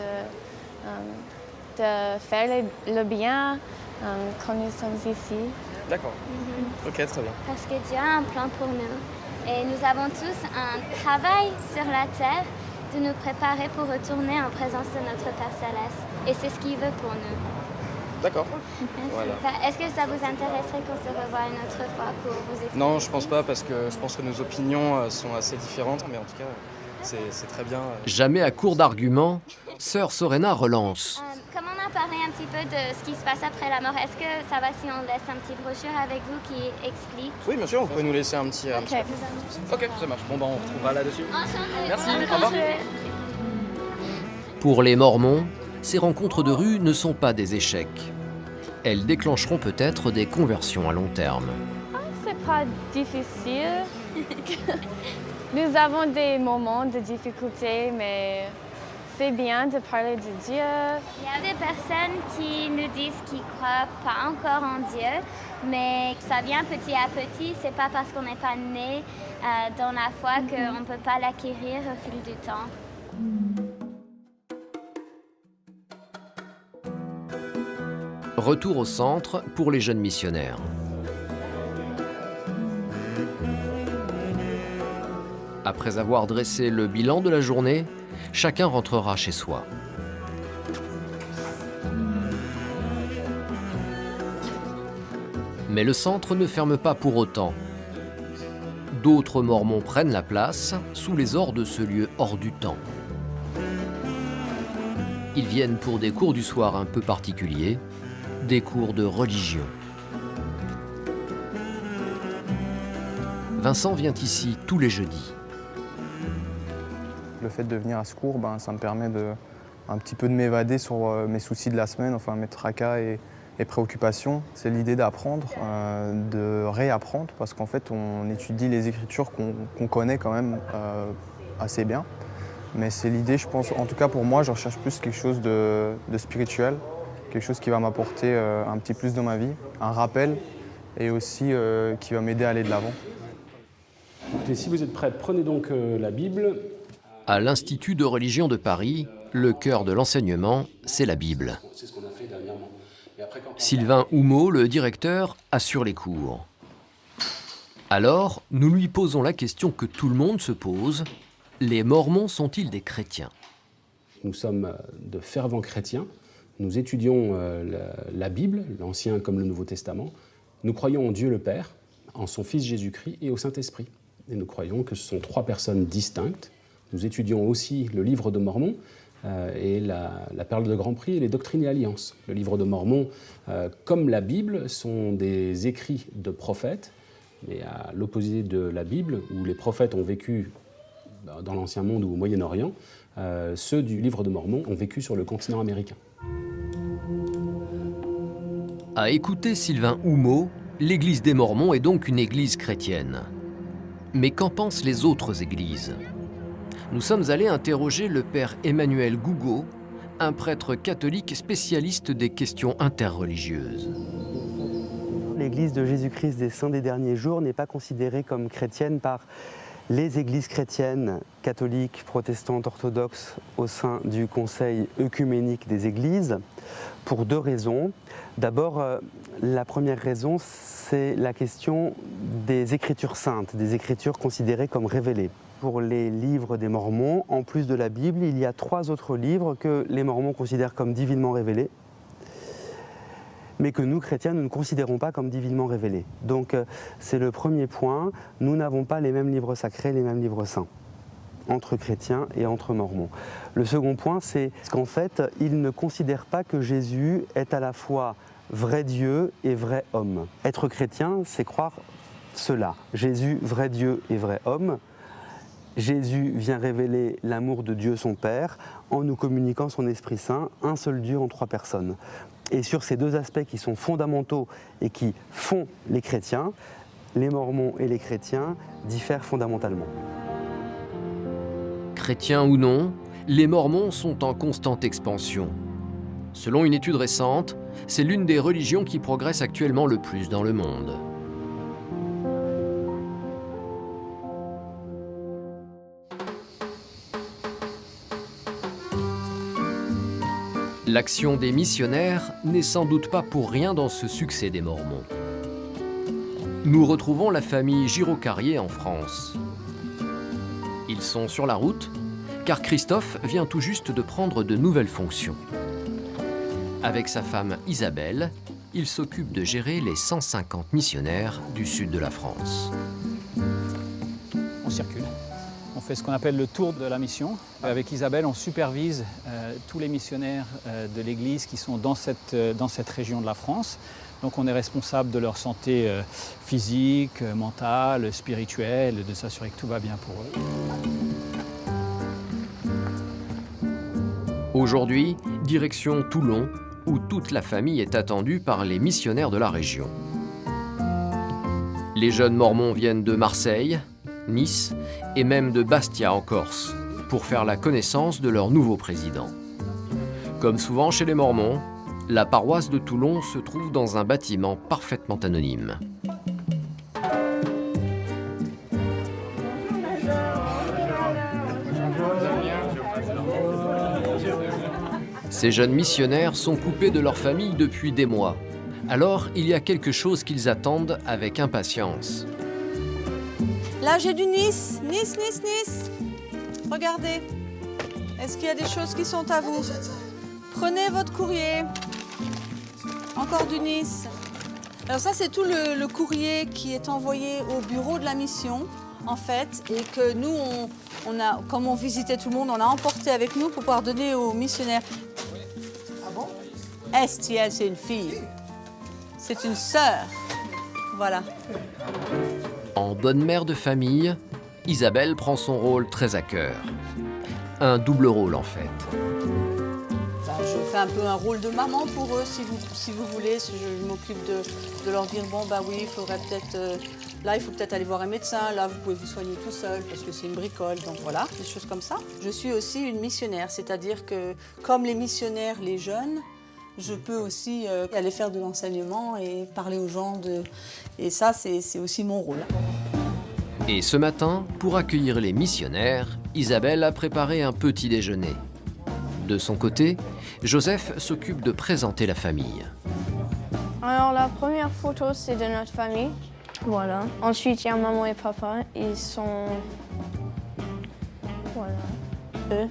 de faire le bien quand nous sommes ici. D'accord. Ok, très bien. Parce que Dieu a un plan pour nous. Et nous avons tous un travail sur la terre de nous préparer pour retourner en présence de notre Père Céleste. Et c'est ce qu'il veut pour nous. D'accord. Voilà. Est-ce que ça vous intéresserait qu'on se revoie une autre fois pour vous expliquer? Non, je pense pas, parce que je pense que nos opinions sont assez différentes, mais en tout cas, c'est très bien. Jamais à court d'arguments, sœur Sorena relance. Comme on a parlé un petit peu de ce qui se passe après la mort, est-ce que ça va si on laisse un petit brochure avec vous qui explique? Oui, bien sûr, vous pouvez nous laisser un petit... Ok, ça marche. Bon, on retrouvera là-dessus. Merci, au revoir. Pour les Mormons, ces rencontres de rue ne sont pas des échecs. Elles déclencheront peut-être des conversions à long terme. C'est pas difficile. Nous avons des moments de difficulté, mais c'est bien de parler de Dieu. Il y a des personnes qui nous disent qu'ils ne croient pas encore en Dieu, mais ça vient petit à petit. C'est pas parce qu'on n'est pas né dans la foi qu'on ne peut pas l'acquérir au fil du temps. Retour au centre pour les jeunes missionnaires. Après avoir dressé le bilan de la journée, chacun rentrera chez soi. Mais le centre ne ferme pas pour autant. D'autres Mormons prennent la place sous les ors de ce lieu hors du temps. Ils viennent pour des cours du soir un peu particuliers, des cours de religion. Vincent vient ici tous les jeudis. Le fait de venir à ce cours, ça me permet un petit peu de m'évader sur mes soucis de la semaine, enfin mes tracas et préoccupations. C'est l'idée d'apprendre, de réapprendre, parce qu'en fait on étudie les Écritures qu'on connaît quand même assez bien. Mais c'est l'idée, je pense, en tout cas pour moi, je recherche plus quelque chose de spirituel, quelque chose qui va m'apporter un petit plus dans ma vie, un rappel et aussi qui va m'aider à aller de l'avant. Et si vous êtes prêts, prenez donc la Bible. À l'Institut de religion de Paris, le cœur de l'enseignement, c'est la Bible. C'est ce qu'on a fait dernièrement. Sylvain Houmeau, le directeur, assure les cours. Alors, nous lui posons la question que tout le monde se pose. Les Mormons sont-ils des chrétiens? Nous sommes de fervents chrétiens. Nous étudions la Bible, l'Ancien comme le Nouveau Testament. Nous croyons en Dieu le Père, en son Fils Jésus-Christ et au Saint-Esprit. Et nous croyons que ce sont trois personnes distinctes. Nous étudions aussi le Livre de Mormon et la Perle de Grand Prix et les Doctrines et Alliances. Le Livre de Mormon, comme la Bible, sont des écrits de prophètes, mais à l'opposé de la Bible, où les prophètes ont vécu dans l'Ancien Monde ou au Moyen-Orient, ceux du Livre de Mormon ont vécu sur le continent américain. À écouter Sylvain Houmeau, l'Église des Mormons est donc une église chrétienne. Mais qu'en pensent les autres églises? Nous sommes allés interroger le père Emmanuel Gougaud, un prêtre catholique spécialiste des questions interreligieuses. L'Église de Jésus-Christ des Saints des Derniers Jours n'est pas considérée comme chrétienne par les églises chrétiennes, catholiques, protestantes, orthodoxes au sein du Conseil œcuménique des églises, pour deux raisons. D'abord, la première raison, c'est la question des Écritures saintes, des Écritures considérées comme révélées. Pour les livres des Mormons, en plus de la Bible, il y a 3 autres livres que les Mormons considèrent comme divinement révélés, mais que nous, chrétiens, nous ne considérons pas comme divinement révélés. Donc c'est le premier point, nous n'avons pas les mêmes livres sacrés, les mêmes livres saints, entre chrétiens et entre Mormons. Le second point, c'est qu'en fait, ils ne considèrent pas que Jésus est à la fois vrai Dieu et vrai homme. Être chrétien, c'est croire cela. Jésus, vrai Dieu et vrai homme. Jésus vient révéler l'amour de Dieu son Père en nous communiquant son Esprit Saint, un seul Dieu en 3 personnes. Et sur ces 2 aspects qui sont fondamentaux et qui font les chrétiens, les Mormons et les chrétiens diffèrent fondamentalement. Chrétiens ou non, les Mormons sont en constante expansion. Selon une étude récente, c'est l'une des religions qui progresse actuellement le plus dans le monde. L'action des missionnaires n'est sans doute pas pour rien dans ce succès des Mormons. Nous retrouvons la famille Giraud-Carrier en France. Ils sont sur la route, car Christophe vient tout juste de prendre de nouvelles fonctions. Avec sa femme Isabelle, il s'occupe de gérer les 150 missionnaires du sud de la France. On circule. On fait ce qu'on appelle le tour de la mission. Avec Isabelle, on supervise tous les missionnaires de l'Église qui sont dans cette région de la France. Donc on est responsable de leur santé physique, mentale, spirituelle, et de s'assurer que tout va bien pour eux. Aujourd'hui, direction Toulon, où toute la famille est attendue par les missionnaires de la région. Les jeunes Mormons viennent de Marseille, Nice et même de Bastia en Corse pour faire la connaissance de leur nouveau président. Comme souvent chez les Mormons, la paroisse de Toulon se trouve dans un bâtiment parfaitement anonyme. Ces jeunes missionnaires sont coupés de leur famille depuis des mois. Alors, il y a quelque chose qu'ils attendent avec impatience. Là, j'ai du Nice. Nice. Regardez. Est-ce qu'il y a des choses qui sont à vous? Prenez votre courrier. Encore du Nice. Alors ça, c'est tout le courrier qui est envoyé au bureau de la mission, en fait, et que nous, comme on visitait tout le monde, on a emporté avec nous pour pouvoir donner aux missionnaires. Ah bon? Estienne, c'est une fille. C'est une sœur. Voilà. En bonne mère de famille, Isabelle prend son rôle très à cœur. Un double rôle, en fait. Je fais un peu un rôle de maman pour eux, si vous voulez. Je m'occupe de leur dire, bon, bah oui, il faudrait peut-être... là, il faut peut-être aller voir un médecin. Là, vous pouvez vous soigner tout seul parce que c'est une bricole. Donc voilà, des choses comme ça. Je suis aussi une missionnaire, c'est-à-dire que comme les missionnaires, les jeunes, je peux aussi aller faire de l'enseignement et parler aux gens. Et ça, c'est aussi mon rôle. Et ce matin, pour accueillir les missionnaires, Isabelle a préparé un petit déjeuner. De son côté, Joseph s'occupe de présenter la famille. Alors la première photo, c'est de notre famille. Voilà. Ensuite, il y a maman et papa. Ils sont... Voilà.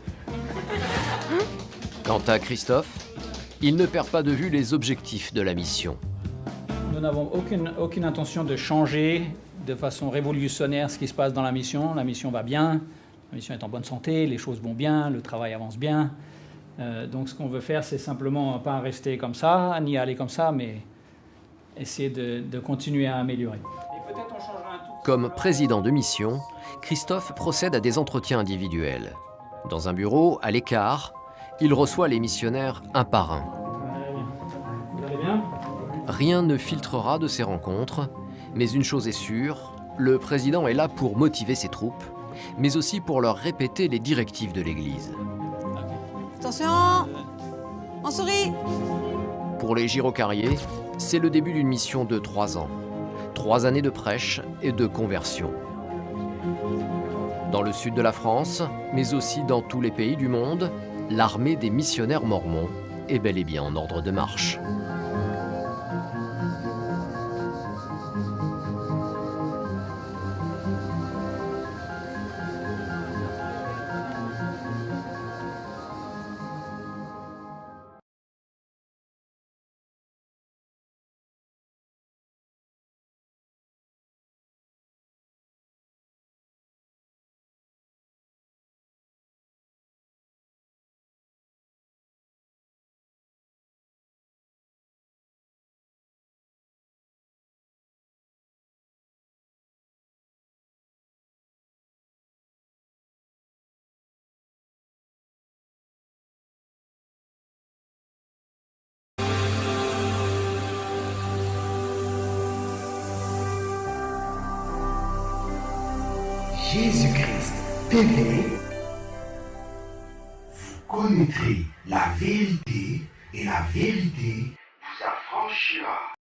Quant à Christophe, il ne perd pas de vue les objectifs de la mission. Nous n'avons aucune intention de changer de façon révolutionnaire ce qui se passe dans la mission. La mission va bien, la mission est en bonne santé, les choses vont bien, le travail avance bien. Donc ce qu'on veut faire, c'est simplement pas rester comme ça, ni aller comme ça, mais essayer de continuer à améliorer. Comme président de mission, Christophe procède à des entretiens individuels. Dans un bureau, à l'écart, il reçoit les missionnaires un par un. Vous allez bien ? Rien ne filtrera de ces rencontres, mais une chose est sûre, le président est là pour motiver ses troupes, mais aussi pour leur répéter les directives de l'Église. Attention, on sourit. Pour les Girocariers, c'est le début d'une mission de 3 ans. 3 années de prêche et de conversion. Dans le sud de la France, mais aussi dans tous les pays du monde, l'armée des missionnaires mormons est bel et bien en ordre de marche. Jésus-Christ TV, vous connaîtrez la vérité et la vérité